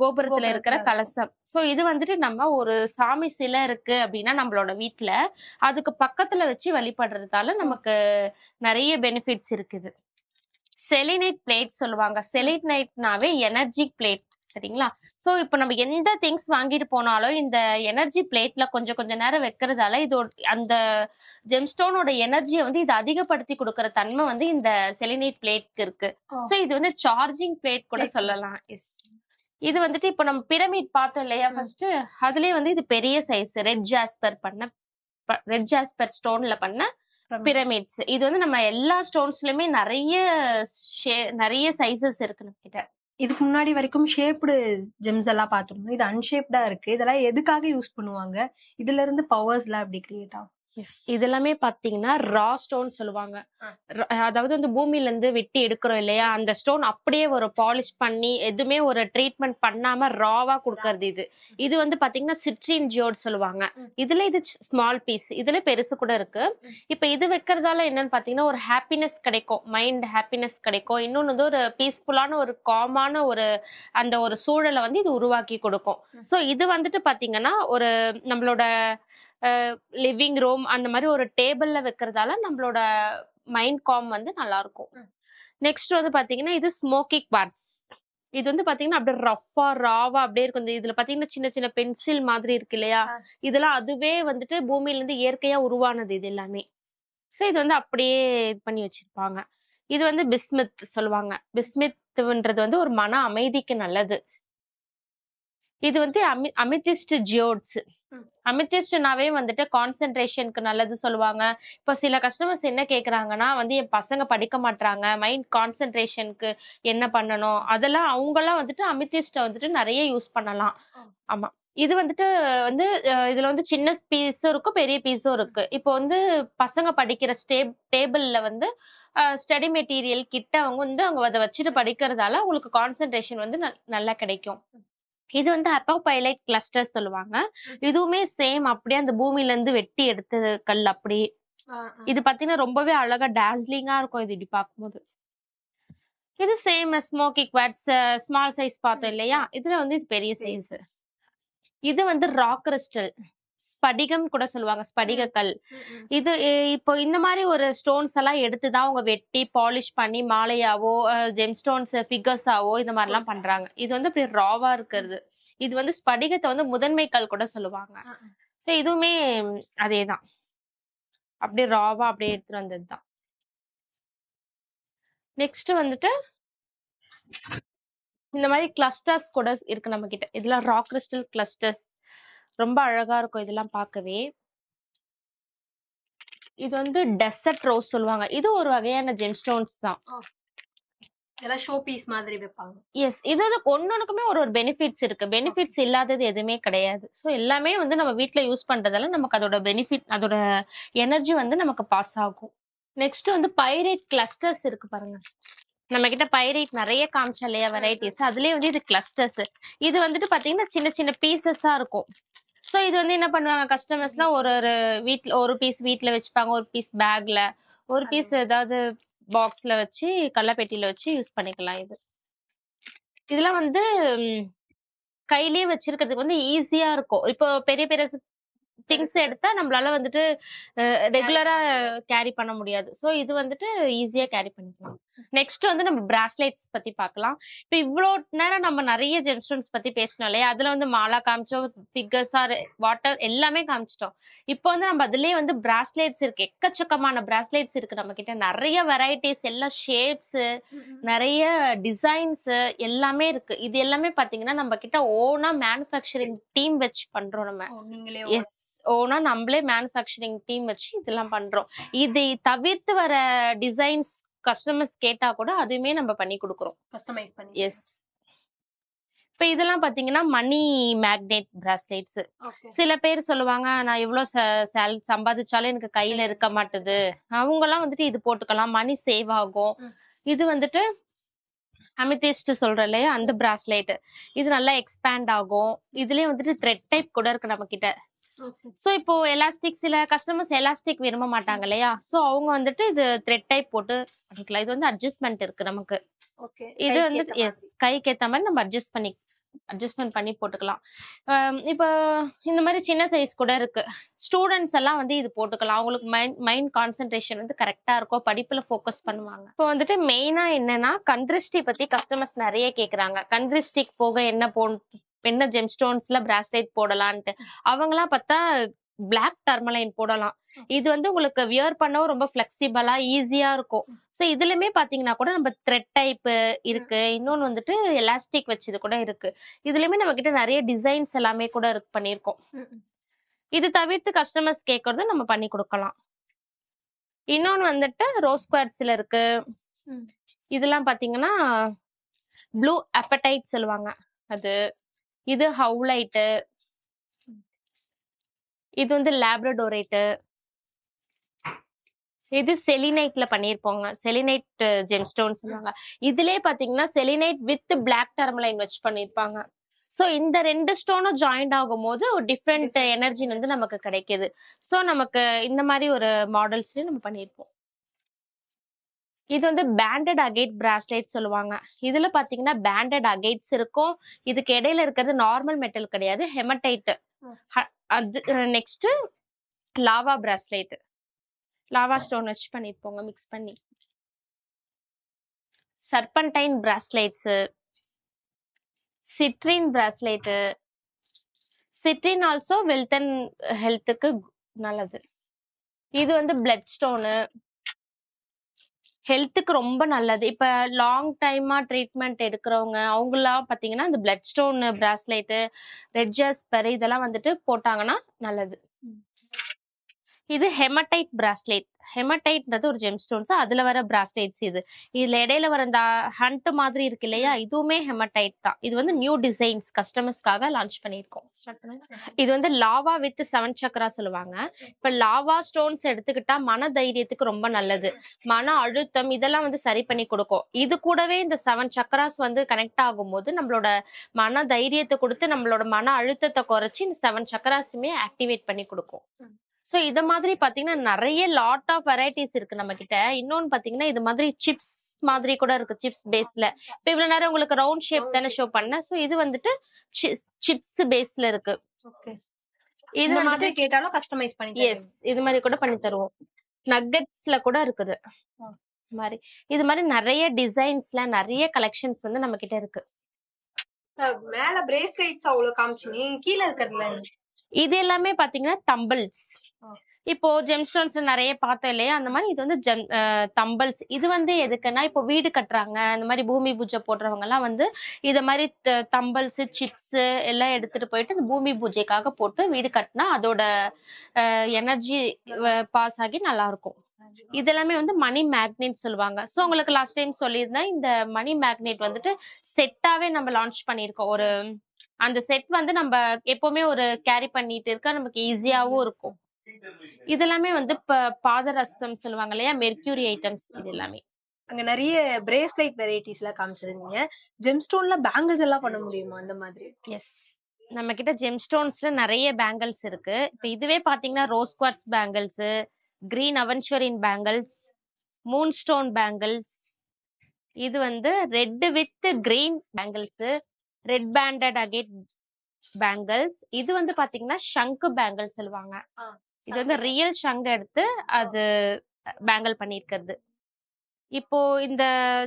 கோபுரத்துல இருக்கிற கலசம். சோ இது வந்துட்டு நம்ம ஒரு சாமி சிலை இருக்கு அப்படின்னா நம்மளோட வீட்டுல அதுக்கு பக்கத்துல வச்சு வழிபடுறதால நமக்கு நிறைய பெனிஃபிட்ஸ் இருக்குது. செலினைட் பிளேட் சொல்லுவாங்க. செலினைட்னாவே எனர்ஜி பிளேட், சரிங்களா? சோ இப்ப நம்ம எந்த திங்ஸ் வாங்கிட்டு போனாலும் இந்த எனர்ஜி பிளேட்ல கொஞ்சம் நேரம் வைக்கிறதால இதோட அந்த ஜெம்ஸ்டோனோட எனர்ஜியை வந்து இது அதிகப்படுத்தி கொடுக்கற தன்மை வந்து இந்த செலினைட் பிளேட்க்கு இருக்கு. சோ இது வந்து சார்ஜிங் பிளேட் கூட சொல்லலாம். இது வந்துட்டு இப்ப நம்ம பிரமிட் பார்த்தோம் இல்லையா ஃபர்ஸ்ட், அதுலயே வந்து இது பெரிய சைஸ் ரெட் ஜாஸ்பர் ஸ்டோன்ல பண்ண பிரமிட்ஸ். இது வந்து நம்ம எல்லா ஸ்டோன்ஸ்லயுமே நிறைய சைசஸ் இருக்கு நம்ம கிட்ட. இதுக்கு முன்னாடி வரைக்கும் ஷேப்டு ஜெம்ஸ் எல்லாம் பாத்துருந்தோம், இது அன்ஷேப்டா இருக்கு. இதெல்லாம் எதுக்காக யூஸ் பண்ணுவாங்க? இதுல இருந்து பவர்ஸ் எல்லாம் எப்படி கிரியேட் ஆகும்? இதெல்லாமே பாத்தீங்கன்னா ரா ஸ்டோன் சொல்லுவாங்க. அதாவது வந்து பூமியில இருந்து வெட்டி எடுக்கிறோம் இல்லையா, அந்த ஸ்டோன் அப்படியே ஒரு பாலிஷ் பண்ணி எதுவுமே ஒரு ட்ரீட்மெண்ட் பண்ணாம ராவா கொடுக்கறது. இது வந்து பாத்தீங்கன்னா சிட்ரின் ஜியோட் சொல்லுவாங்க. இதுல இது ஸ்மால் பீஸ், இதுல பெருசு கூட இருக்கு. இப்ப இது வைக்கிறதால என்னன்னு பாத்தீங்கன்னா ஒரு ஹாப்பினஸ் கிடைக்கும், மைண்ட் ஹாப்பினஸ் கிடைக்கும். இன்னொன்னு வந்து ஒரு பீஸ்ஃபுல்லான ஒரு காமான அந்த ஒரு சூழலை வந்து இது உருவாக்கி கொடுக்கும். சோ இது வந்துட்டு பாத்தீங்கன்னா ஒரு நம்மளோட லிவிங் ரூம் அந்த மாதிரி ஒரு டேபிள்ல வைக்கிறதால நம்மளோட மைண்ட் காம் வந்து நல்லா இருக்கும். நெக்ஸ்ட் வந்து பாத்தீங்கன்னா இது ஸ்மோக்கிங் குவார்ட்ஸ். இது வந்து பாத்தீங்கன்னா அப்படியே ரஃபா ராவா அப்படியே இருக்கும். இதுல பாத்தீங்கன்னா சின்ன சின்ன பென்சில் மாதிரி இருக்கு இல்லையா, இதெல்லாம் அதுவே வந்துட்டு பூமியில இருந்து இயற்கையா உருவானது இது எல்லாமே. சோ இது வந்து அப்படியே இது பண்ணி வச்சிருப்பாங்க. இது வந்து பிஸ்மித் சொல்லுவாங்க. பிஸ்மித்ன்றது வந்து ஒரு மன அமைதிக்கு நல்லது. இது வந்து அமித்திஸ்ட் ஜியோட்ஸ். அமித்திஸ்ட்னாவே வந்துட்டு கான்சென்ட்ரேஷனுக்கு நல்லது சொல்லுவாங்க. இப்போ சில கஸ்டமர்ஸ் என்ன கேக்குறாங்கன்னா வந்து என் பசங்க படிக்க மாட்டாங்க, மைண்ட் கான்சென்ட்ரேஷனுக்கு என்ன பண்ணணும், அதெல்லாம் அவங்கெல்லாம் வந்துட்டு அமித்திஸ்ட வந்துட்டு நிறைய யூஸ் பண்ணலாம். ஆமா, இது வந்துட்டு இதுல வந்து சின்ன பீஸும் இருக்கு, பெரிய பீஸும் இருக்கு. இப்போ வந்து பசங்க படிக்கிற டேபிள்ல வந்து ஸ்டடி மெட்டீரியல் கிட்ட அவங்க அதை வச்சுட்டு படிக்கிறதால அவங்களுக்கு கான்சென்ட்ரேஷன் வந்து நல்லா கிடைக்கும். இது வந்து அப்போபைலைட் கிளஸ்டர் சொல்லுவாங்க. இதுவுமே சேம் அப்படியே அந்த பூமியில இருந்து வெட்டி எடுத்தது கல் அப்படி. இது பாத்தீங்கன்னா ரொம்பவே அழகா டாஸ்லிங்கா இருக்கும் இது இப்படி பார்க்கும்போது. இது same smoking quartz small size பார்த்தோம் இல்லையா, இதுல வந்து இது பெரிய சைஸ். இது வந்து ராக் கிறிஸ்டல், ஸ்படிகம் கூட சொல்லுவாங்க, ஸ்படிக கல். இது இப்போ இந்த மாதிரி ஒரு ஸ்டோன்ஸ் எல்லாம் எடுத்துதான் அவங்க வெட்டி பாலிஷ் பண்ணி மாலையாவோ ஜெம் ஸ்டோன்ஸ் ஃபிகர்ஸாவோ இந்த மாதிரி எல்லாம் பண்றாங்க. இது வந்து அப்படி ராவா இருக்கிறது. இது வந்து ஸ்படிகத்தை வந்து முதன்மை கல் கூட சொல்லுவாங்க. சோ இதுவுமே அதேதான், அப்படியே ராவா அப்படியே எடுத்துட்டு வந்ததுதான். நெக்ஸ்ட் வந்துட்டு இந்த மாதிரி கிளஸ்டர்ஸ் கூட இருக்கு நம்ம கிட்ட. இதெல்லாம் ராக் கிறிஸ்டல் கிளஸ்டர்ஸ், ரொம்ப அழகா இருக்கும் இதெல்லாம் பார்க்கவே. இது வந்து டெசர்ட் ரோஸ் சொல்லுவாங்க. இது ஒரு வகையான ஜெம்ஸ்டோன்ஸ் தான். இதெல்லாம் ஷோ பீஸ் மாதிரி வைப்பாங்க. எஸ். இது ஒன்னொன்னுக்குமே ஒரு ஒரு பெனிஃபிட்ஸ் இருக்கு. பெனிஃபிட்ஸ் இல்லாதது எதுவுமே கிடையாது. ஸோ எல்லாமே வந்து நம்ம வீட்ல யூஸ் பண்றதால நமக்கு அதோட பெனிஃபிட், அதோட எனர்ஜி வந்து நமக்கு பாஸ் ஆகும். நெக்ஸ்ட் வந்து பைரைட் கிளஸ்டர்ஸ் இருக்கு பாருங்க. நம்ம கிட்ட பைரைட் நிறைய காமிச்சா இல்லையா வெரைட்டிஸ், அதுலயே வந்து இது கிளஸ்டர்ஸ். இது வந்துட்டு பாத்தீங்கன்னா சின்ன சின்ன பீசஸா இருக்கும். ஸோ இது வந்து என்ன பண்ணுவாங்க கஸ்டமர்ஸ்லாம், ஒரு ஒரு வீட்ல ஒரு பீஸ் வீட்ல வச்சுப்பாங்க, ஒரு பீஸ் பேக்ல, ஒரு பீஸ் ஏதாவது பாக்ஸ்ல வச்சு கள்ளப்பெட்டியில வச்சு யூஸ் பண்ணிக்கலாம். இதெல்லாம் வந்து கையிலேயே வச்சிருக்கிறதுக்கு வந்து ஈஸியா இருக்கும். இப்போ பெரிய பெரிய திங்ஸ் எடுத்தா நம்மளால வந்துட்டு ரெகுலரா கேரி பண்ண முடியாது. ஸோ இது வந்துட்டு ஈஸியா கேரி பண்ணிக்கலாம். நெக்ஸ்ட் வந்து நம்ம பிராஸ்லெட்ஸ் பத்தி பார்க்கலாம். இப்போ இவ்வளோ நேரம் நம்ம நிறைய ஜெம்ஸ்டோன்ஸ் பத்தி பேசினோம் இல்லையா, அதுல வந்து மாலா காமிச்சோம், ஃபிகர்ஸ் ஆர் வாட்டர் எல்லாமே காமிச்சிட்டோம். இப்போ வந்து நம்ம அதுலயே வந்து பிராஸ்லெட்ஸ் இருக்கு, எக்கச்சக்கமான பிராஸ்லெட்ஸ் இருக்கு நம்ம கிட்ட. நிறைய வெரைட்டிஸ், எல்லா ஷேப்ஸ், நிறைய டிசைன்ஸ் எல்லாமே இருக்கு. இது எல்லாமே பாத்தீங்கன்னா நம்ம கிட்ட ஓனா மேனுஃபேக்சரிங் டீம் வச்சு பண்றோம் நம்ம. எஸ், ஓனா நம்மளே மேனுஃபேக்சரிங் டீம் வச்சு இதெல்லாம் பண்றோம். இதை தவிர்த்து வர டிசைன்ஸ் கஸ்டமர்ஸ் கேட்டா கூட அதுவுமே நம்ம பண்ணி கொடுக்குறோம், கஸ்டமைஸ் பண்ணி. எஸ். இப்ப இதெல்லாம் பாத்தீங்கன்னா மணி மேக்னெட் பிராஸ்லெட்ஸ். சில பேர் சொல்லுவாங்க நான் எவ்வளவு சம்பாதிச்சாலும் எனக்கு கையில இருக்க மாட்டுது, அவங்க எல்லாம் வந்துட்டு இது போட்டுக்கலாம், மணி சேவ் ஆகும். இது வந்துட்டு அமிதிஸ்ட் சொல்ற இல்லையா அந்த பிராஸ்லெட், இது நல்லா எக்ஸ்பேண்ட் ஆகும். இதுலயே வந்துட்டு த்ரெட் டைப் கூட இருக்கு நம்ம கிட்ட. சோ இப்போ எலாஸ்டிக், சில கஸ்டமர்ஸ் எலாஸ்டிக் விரும்ப மாட்டாங்க இல்லையா, சோ அவங்க வந்துட்டு இது த்ரெட் டைப் போட்டு பண்ணிக்கலாம். இது வந்து அட்ஜஸ்ட்மெண்ட் இருக்கு நமக்கு. இது வந்து எஸ், கைக்கு ஏத்த மாதிரி நம்ம அட்ஜஸ்ட்மெண்ட் பண்ணி போட்டுக்கலாம். இப்போ இந்த மாதிரி சின்ன சைஸ் கூட இருக்கு. ஸ்டூடெண்ட்ஸ் எல்லாம் வந்து இது போட்டுக்கலாம். அவங்களுக்கு மைண்ட் கான்சென்ட்ரேஷன் வந்து கரெக்டா இருக்கும், படிப்புல ஃபோக்கஸ் பண்ணுவாங்க. இப்போ வந்துட்டு மெயினா என்னன்னா கண்திருஷ்டி பத்தி கஸ்டமர்ஸ் நிறைய கேக்குறாங்க. கண்திருஷ்டிக்கு போக என்ன ஜெம்ஸ்டோன்ஸ்ல பிராஸ்லெட் போடலான்ட்டு. அவங்களாம் பார்த்தா பிளாக் டர்மலைன் போடலாம். இது வந்து உங்களுக்கு வியர் பண்ணவும் ரொம்ப பிளெக்சிபிளா ஈஸியா இருக்கும். சோ இதுலயுமே பாத்தீங்கன்னா கூட நம்ம த்ரெட் டைப் இருக்கு, இன்னொன்னு வந்துட்டு எலாஸ்டிக் வச்சது கூட இருக்கு. இதுலயுமே நம்ம கிட்ட நிறைய டிசைன்ஸ் எல்லாமே கூட பண்ணிருக்கோம். இது தவிர்த்து கஸ்டமர்ஸ் கேட்கறது நம்ம பண்ணி கொடுக்கலாம். இன்னொன்னு வந்துட்டு ரோஸ் குவார்ட்ஸ்ல இருக்கு. இதெல்லாம் பாத்தீங்கன்னா ப்ளூ அப்படைட் சொல்லுவாங்க அது. இது ஹவுலைட்டு, இது வந்து லேப்ரடோரைட்டு, இது செலினைட்ல பண்ணிருப்போங்க. செலினைட் ஜெம்ஸ்டோன் சொல்லுவாங்க. இதுலயே பாத்தீங்கன்னா செலினைட் வித் பிளாக் டர்மலைன் வச்சு பண்ணிருப்பாங்க. சோ இந்த ரெண்டு ஸ்டோனும் ஜாயிண்ட் ஆகும் போது ஒரு டிஃப்ரெண்ட் எனர்ஜி வந்து நமக்கு கிடைக்குது. சோ நமக்கு இந்த மாதிரி ஒரு மாடல்ஸ்லயும் நம்ம பண்ணிருப்போம். இது வந்து பேண்டட் அகைட் பிராஸ்லெட் சொல்லுவாங்க. இதுல பாத்தீங்கன்னா பேண்டட் அகைட்ஸ் இருக்கும். இதுக்கு இடையில இருக்கிறது நார்மல் மெட்டல் கிடையாது, ஹெமடைட். அது next lava bracelet, lava stone வச்சு பண்ணிருப்போங்க மிக்ஸ் பண்ணி. Serpentine bracelets, citrine bracelet. Citrine also wealth and ஹெல்த்துக்கு நல்லது. இது வந்து பிளட் ஸ்டோனு, ஹெல்த்துக்கு ரொம்ப நல்லது. இப்ப லாங் டைமா ட்ரீட்மெண்ட் எடுக்கிறவங்க அவங்கெல்லாம் பாத்தீங்கன்னா இந்த blood stone bracelet, red jasper இதெல்லாம் வந்துட்டு போட்டாங்கன்னா நல்லது. இது ஹெமடைட் பிராஸ்லெட். ஹெமடைட்ன்றது ஒரு ஜெம்ஸ்டோன்ஸ், அதுல வர பிராஸ்லெட்ஸ். இதுல இடையில வர இந்த ஹண்ட் மாதிரி இருக்கு இல்லையா, இதுவுமே ஹெமடைட் தான். இது வந்து நியூ டிசைன்ஸ் கஸ்டமர்ஸ்க்காக லான்ச் பண்ணிருக்கோம். இது வந்து லாவா வித் 7 சக்கரா சொல்லுவாங்க. இப்ப லாவா ஸ்டோன்ஸ் எடுத்துக்கிட்டா மன தைரியத்துக்கு ரொம்ப நல்லது. மன அழுத்தம் இதெல்லாம் வந்து சரி பண்ணி கொடுக்கும். இது கூடவே இந்த 7 சக்கராஸ் வந்து கனெக்ட் ஆகும் போது நம்மளோட மன தைரியத்தை கொடுத்து நம்மளோட மன அழுத்தத்தை குறைச்சி இந்த 7 சக்கராஸுமே ஆக்டிவேட் பண்ணி கொடுக்கும். சோ இத மாதிரி பாத்தீங்கன்னா நிறைய லாட் ஆஃப் வெரைட்டிஸ் இருக்கு நம்ம கிட்ட. இன்னொன்னு பாத்தீங்கன்னா இது மாதிரி சிப்ஸ் மாதிரி கூட இருக்கு, சிப்ஸ் பேஸ்ல. இப்ப இவ்வளவு நேரம் உங்களுக்கு ரவுண்ட் ஷேப் தானே ஷோ பண்ண, சோ இது வந்துட்டு சிப்ஸ் பேஸ்ல இருக்கு. இது மாதிரி கேட்டாலும் கஸ்டமைஸ் பண்ணி, எஸ் இது மாதிரி கூட பண்ணி தருவோம். நக்கெட்ஸ்ல கூட இருக்குது மாதிரி. இது மாதிரி நிறைய டிசைன்ஸ்ல நிறைய கலெக்ஷன்ஸ் வந்து நம்ம கிட்ட இருக்கு. மேல பிரேஸ்லெட்ஸ் அவ்வளவு காமிச்சீங்க, கீழே இருக்கிறதுல இது எல்லாமே பாத்தீங்கன்னா தம்பிள்ஸ். இப்போ ஜெம்ஸ்டோன்ஸ் நிறைய பார்த்தோம் இல்லையா, அந்த மாதிரி இது வந்து தம்பல்ஸ். இது வந்து எதுக்குன்னா, இப்போ வீடு கட்டுறாங்க, அந்த மாதிரி பூமி பூஜை போடுறவங்க எல்லாம் வந்து இத மாதிரி தம்பல்ஸ், சிப்ஸ் எல்லாம் எடுத்துட்டு போயிட்டு இந்த பூமி பூஜைக்காக போட்டு வீடு கட்டினா அதோட எனர்ஜி பாஸ் ஆகி நல்லா இருக்கும். இதெல்லாமே வந்து மணி மேக்னெட் சொல்லுவாங்க. ஸோ உங்களுக்கு லாஸ்ட் டைம் சொல்லியிருந்தேன், இந்த மணி மேக்னெட் வந்துட்டு செட்டாவே நம்ம லான்ச் பண்ணியிருக்கோம். ஒரு அந்த செட் வந்து நம்ம எப்பவுமே ஒரு கேரி பண்ணிட்டு இருக்க நமக்கு ஈஸியாவும் இருக்கும். இதெல்லாமே வந்து பாதரசம் சொல்லுவாங்க இல்லையா, மெர்க்யூரி ஐட்டம்ஸ் இது எல்லாமே. அங்க நிறைய பிரேஸ்லைட் வெரைட்டிஸ் எல்லாம் காமிச்சிருந்தீங்க. ஜெம்ஸ்டோன்ல பேங்கிள்ஸ் எல்லாம் பண்ண முடியுமா அந்த மாதிரி? எஸ், நம்ம கிட்ட ஜெம்ஸ்டோன்ஸ்ல நிறைய பேங்கிள்ஸ் இருக்கு. இப்ப இதுவே பாத்தீங்கன்னா rose quartz bangles, green aventurine bangles, Moon stone bangles, இது வந்து red with green bangles, red banded agate bangles. இது வந்து பாத்தீங்கன்னா ஷங்கு பேங்கிள் சொல்லுவாங்க. இது வந்து ரியல் ஷங்கு எடுத்து அது பேங்கிள் பண்ணிருக்கிறது. இப்போ இந்த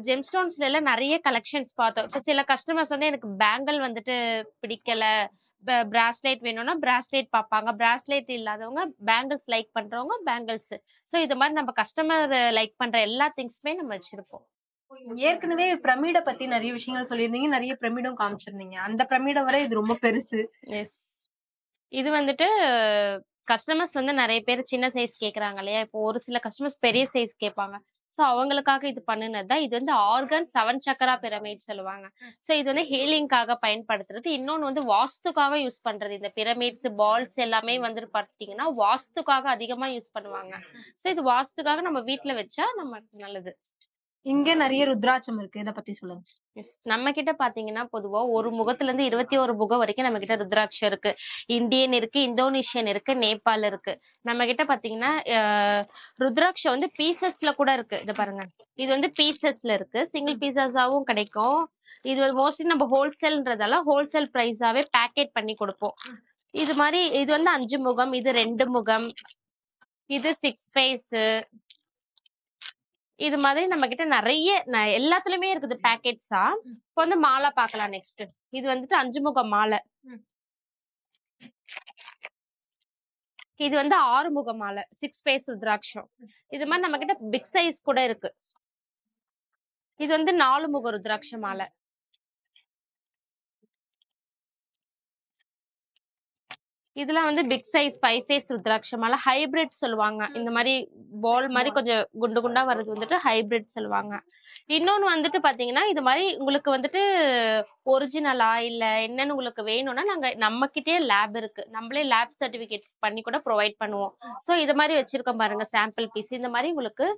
ஜெம்ஸ்டோன்ஸ்ல எல்லாம் நிறைய கலெக்ஷன்ஸ் பார்த்தோம். இப்போ சில கஸ்டமர்ஸ் வந்து எனக்கு பேங்கிள் வந்துட்டு பிடிக்கல, பிராஸ்லெட் வேணும்னா பிராஸ்லெட் பார்ப்பாங்க, பிராஸ்லெட் இல்லாதவங்க பேங்கிள்ஸ் லைக் பண்றவங்க பேங்கிள்ஸ். ஸோ இது மாதிரி நம்ம கஸ்டமர் லைக் பண்ற எல்லா திங்ஸுமே நம்ம வச்சிருப்போம். ஏற்கனவே பிரமிட பத்தி நிறைய விஷயங்கள் சொல்லியிருந்தீங்க, நிறைய பிரமிடும் காமிச்சிருந்தீங்க. அந்த பிரமிட வரை இது ரொம்ப பெருசு. எஸ், இது வந்துட்டு கஸ்டமர்ஸ் வந்து நிறைய பேர் சின்ன சைஸ் கேக்குறாங்க இல்லையா, இப்போ ஒரு சில கஸ்டமர்ஸ் பெரிய சைஸ் கேட்பாங்க. ஸோ அவங்களுக்காக இது பண்ணினதுதான். இது வந்து ஆர்கன் 7 சக்கரா பிரமிட் சொல்லுவாங்க. ஸோ இது வந்து ஹீலிங்காக பயன்படுத்துறது. இன்னொன்னு வந்து வாஸ்துக்காக யூஸ் பண்றது. இந்த பிரமிட்ஸ் பால்ஸ் எல்லாமே வந்து பாத்தீங்கன்னா வாஸ்துக்காக அதிகமா யூஸ் பண்ணுவாங்க. ஸோ இது வாஸ்துக்காக நம்ம வீட்டுல வச்சா நமக்கு நல்லது. இங்க நிறைய ருத்ராட்சம் இருக்கு, இத பத்தி சொல்லுங்க. நம்ம கிட்ட பாத்தீங்கன்னா பொதுவா ஒரு முகத்துல இருந்து 21 முகம் வரைக்கும் நம்ம கிட்ட ருத்ராட்சம் இருக்கு. இந்தியன் இருக்கு, இந்தோனேஷியன் இருக்கு, நேபாள் இருக்கு. நம்ம கிட்ட பாத்தீங்கன்னா ருத்ராட்சம் வந்து பீசஸ்ல கூட இருக்கு. இது பாருங்க, இது வந்து பீசஸ்ல இருக்கு, சிங்கிள் பீசஸாவும் கிடைக்கும். இது மோஸ்ட்லி நம்ம ஹோல்சேல்ன்றதால ஹோல்சேல் பிரைஸாவே பேக்கெட் பண்ணி கொடுப்போம். இது மாதிரி இது வந்து 5 முகம், இது 2 முகம், இது 6 ஃபேஸ். இது மாதிரி நம்ம கிட்ட நிறைய எல்லாத்துலயுமே இருக்குது பேக்கெட்ஸா. இப்போ வந்து மாலை பார்க்கலாம். நெக்ஸ்ட் இது வந்துட்டு 5 முக மாலை. இது வந்து 6 முக மாலை, 6 ஃபேஸ் ருத்ராட்சம். இது மாதிரி நம்ம கிட்ட பிக் சைஸ் கூட இருக்கு. இது வந்து 4 முக ருத்ராட்ச மாலை. இதெல்லாம் வந்து பிக் சைஸ் 5 ஃபேஸ் ருத்ராட்ச மாலை, ஹைபிரிட் சொல்லுவாங்க. இந்த மாதிரி பால் மாதிரி கொஞ்சம் குண்டு குண்டா வர்றது வந்துட்டு ஹைபிரிட் சொல்லுவாங்க. இன்னொன்னு வந்துட்டு பாத்தீங்கன்னா இது மாதிரி உங்களுக்கு வந்துட்டு ஒரிஜினலா இல்ல என்னன்னு உங்களுக்கு வேணும்னா நாங்க நம்ம கிட்டே லேப் இருக்கு, நம்மளே லேப் சர்டிபிகேட் பண்ணி கூட ப்ரொவைட் பண்ணுவோம். சோ இது மாதிரி வச்சிருக்கோம் பாருங்க சாம்பிள் பீஸ், இந்த மாதிரி உங்களுக்கு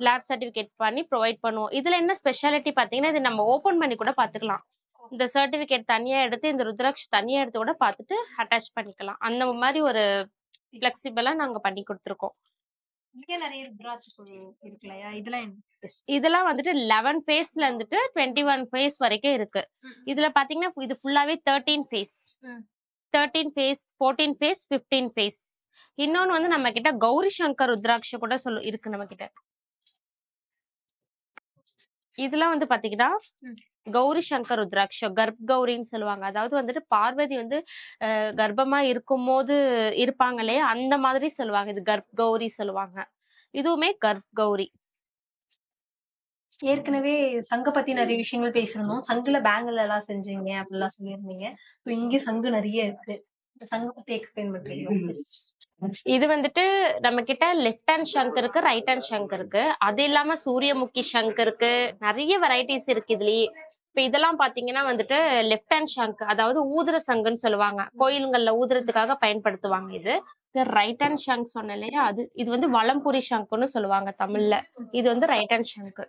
லேப் சர்டிபிகேட் பண்ணி ப்ரொவைட் பண்ணுவோம். இதுல என்ன ஸ்பெஷாலிட்டி பாத்தீங்கன்னா இது நம்ம ஓபன் பண்ணி கூட பாத்துக்கலாம். இந்த சர்டிபிகேட் தனியா எடுத்து இந்த ருத்ராட்ச தனியா எடுத்து கூட பார்த்துட்டு அட்டாச் பண்ணிக்கலாம். அந்த மாதிரி ஒரு பிளெக்சிபிளா நாங்க பண்ணி கொடுத்துருக்கோம். இங்க நிறைய ருத்ராட்சம் இருக்கு இல்லையா, இதெல்லாம் வந்துட்டு 11 ஃபேஸ்ல இருந்துட்டு 21 ஃபேஸ் வரைக்கும் இருக்கு. இதுல பாத்தீங்கன்னா இது ஃபுல்லாவே 13 ஃபேஸ், 13 ஃபேஸ், 14 ஃபேஸ், 15 ஃபேஸ். இன்னொன்னு வந்து நம்ம கிட்ட கௌரி சங்கர் ருத்ராட்ச கூட இருக்கு நம்ம கிட்ட. இதெல்லாம் வந்து பாத்தீங்கன்னா கௌரி சங்கர் ருத்ராட்சம், கர்ப் கௌரின்னு சொல்லுவாங்க. அதாவது வந்துட்டு பார்வதி வந்து கர்ப்பமா இருக்கும் போது இருப்பாங்களே அந்த மாதிரி சொல்லுவாங்க. இது கர்ப் கௌரி சொல்லுவாங்க. இதுவுமே கர்ப் கௌரி. ஏற்கனவே சங்க பத்தி நிறைய விஷயங்கள் பேசிருந்தோம். சங்குல பேங்கிள் எல்லாம் செஞ்சீங்க அப்படிலாம் சொல்லியிருந்தீங்க. இங்க சங்கு நிறைய இருக்கு, சங்க பத்தி எக்ஸ்பிளைன் பண்றீங்க? இது வந்துட்டு நம்ம கிட்ட லெஃப்ட் ஹேண்ட் ஷங்க் இருக்கு, ரைட் ஹேண்ட் ஷங்க் இருக்கு. அது இல்லாம சூரியமுகி ஷங்க் இருக்கு, நிறைய வெரைட்டிஸ் இருக்கு இதுலயே. இப்ப இதெல்லாம் பாத்தீங்கன்னா வந்துட்டு லெஃப்ட் ஹேண்ட் ஷங்க், அதாவது ஊதுற சங்குன்னு சொல்லுவாங்க, கோயிலுங்கள்ல ஊதுறதுக்காக பயன்படுத்துவாங்க. இது ரைட் ஹேண்ட் ஷங்க் சொன்ன இல்லையா, அது இது வந்து வலம்புரி ஷங்க்னு சொல்லுவாங்க தமிழ்ல. இது வந்து ரைட் ஹேண்ட் ஷங்க்.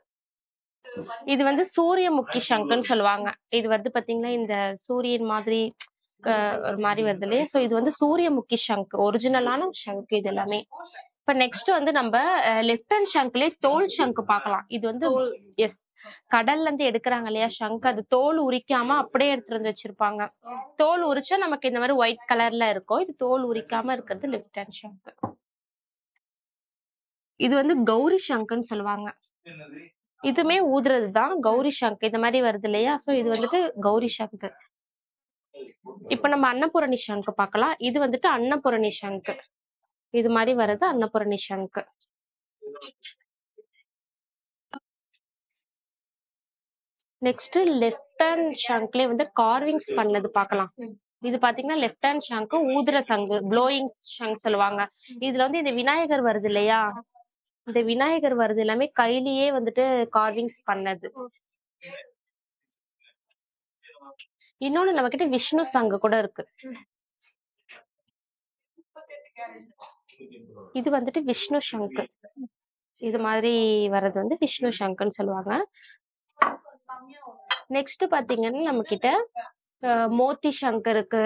இது வந்து சூரியமுகி ஷங்க்னு சொல்லுவாங்க. இது வந்து பாத்தீங்கன்னா இந்த சூரியன் மாதிரி ஒரு மாதிரி வருது இல்லையா. சோ இது வந்து சூரியமுகி ஷங்க், ஒரிஜினலான ஷங்க் இது எல்லாமே. இப்ப நெக்ஸ்ட் வந்து நம்ம லெஃப்ட் ஹேண்ட் ஷங்க்லயே தோல் ஷங்க் பார்க்கலாம். இது வந்து எஸ், கடல்ல இருந்து எடுக்கிறாங்க இல்லையா ஷங்க், அது தோல் உரிக்காம அப்படியே எடுத்துட்டு வந்து வச்சிருப்பாங்க. தோல் உரிச்சா நமக்கு இந்த மாதிரி ஒயிட் கலர்ல இருக்கும். இது தோல் உரிக்காம இருக்கிறது லெஃப்ட் ஹேண்ட் ஷங்க். இது வந்து கௌரி ஷங்க்னு சொல்லுவாங்க. இதுமே ஊதுறதுதான் கௌரி ஷங்க், இந்த மாதிரி வருது இல்லையா. சோ இது வந்துட்டு கௌரி ஷங்க். இப்ப நம்ம அன்னபூரணி ஷங்க் பார்க்கலாம். இது வந்துட்டு அன்னபூரணி ஷங்க். இது மாதிரி வர்றது அன்னபூரணி சங்கு. நெக்ஸ்ட் லெஃப்ட் ஹேண்ட் ஷங்க்லயே வந்து கார்விங்ஸ் பண்ணது பார்க்கலாம். இது பாத்தீங்கன்னா லெஃப்ட் ஹேண்ட் ஷங்கு ஊதுற சங்கு, ப்ளோயிங் ஷங்க் சொல்லுவாங்க. இதுல வந்து இந்த விநாயகர் வருது இல்லையா, இந்த விநாயகர் வருது எல்லாமே கையிலேயே வந்துட்டு கார்விங்ஸ் பண்ணது. இன்னொன்னு நம்ம கிட்ட விஷ்ணு சங்கு கூட இருக்கு. இது வந்துட்டு விஷ்ணு சங்கு. இது மாதிரி வர்றது வந்து விஷ்ணு சங்குன்னு சொல்லுவாங்க. நெக்ஸ்ட் பாத்தீங்கன்னா நம்ம கிட்ட மோத்தி சங்கு இருக்கு,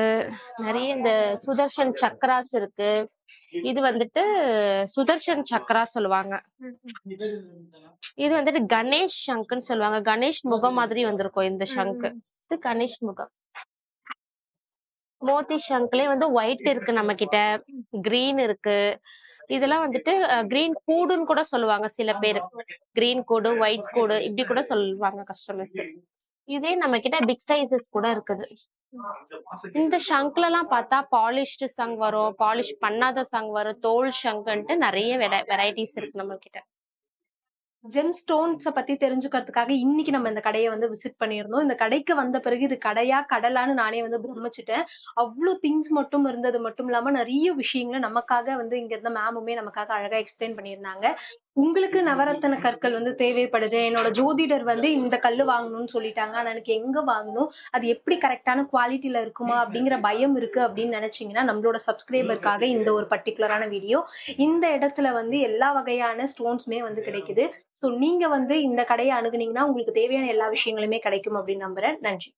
நிறைய இந்த சுதர்ஷன் சக்கராஸ் இருக்கு. இது வந்துட்டு சுதர்ஷன் சக்கரா சொல்லுவாங்க. இது வந்துட்டு கணேஷ் சங்குன்னு சொல்லுவாங்க. கணேஷ் முகம் மாதிரி வந்திருக்கும் இந்த சங்கு. இது கணேஷ் முகம். மோத்தி சங்க்லயே வந்து ஒயிட் இருக்கு நம்ம கிட்ட, கிரீன் இருக்கு. இதெல்லாம் வந்துட்டு கிரீன் கூடுன்னு கூட சொல்லுவாங்க சில பேர். கிரீன் கூடு, ஒயிட் கூடு இப்படி கூட சொல்லுவாங்க கஸ்டமர்ஸ். இதே நம்ம கிட்ட பிக் சைசஸ் கூட இருக்குது. இந்த ஷங்க்ல எல்லாம் பார்த்தா பாலிஷ்டு சங் வரும், பாலிஷ் பண்ணாத சங் வரும், தோல் ஷங்குன்ட்டு நிறைய வெரைட்டிஸ் இருக்கு நம்ம கிட்ட. ஜெம் ஸ்டோன்ஸை பத்தி தெரிஞ்சுக்கிறதுக்காக இன்னைக்கு நம்ம இந்த கடையை வந்து விசிட் பண்ணியிருந்தோம். இந்த கடைக்கு வந்த பிறகு இது கடையா கடலான்னு நானே வந்து பிரமிச்சிட்டேன். அவ்வளோ திங்ஸ் மட்டும் இருந்தது மட்டும் இல்லாம நிறைய விஷயங்களை நமக்காக வந்து இங்க இருந்த மேமுமே நமக்காக அழகா எக்ஸ்பிளைன் பண்ணியிருந்தாங்க. உங்களுக்கு நவரத்தன கற்கள் வந்து தேவைப்படுது, என்னோட ஜோதிடர் வந்து இந்த கல்லு வாங்கணும்னு சொல்லிட்டாங்க, ஆனா எனக்கு எங்க வாங்கணும், அது எப்படி கரெக்டான குவாலிட்டியில இருக்குமா அப்படிங்கிற பயம் இருக்கு அப்படின்னு நினைச்சீங்கன்னா நம்மளோட சப்ஸ்கிரைபருக்காக இந்த ஒரு பர்டிகுலரான வீடியோ. இந்த இடத்துல வந்து எல்லா வகையான ஸ்டோன்ஸுமே வந்து கிடைக்குது. ஸோ நீங்க வந்து இந்த கடையை அணுகுனீங்கன்னா உங்களுக்கு தேவையான எல்லா விஷயங்களுமே கிடைக்கும் அப்படின்னு நம்புறேன். நன்றி.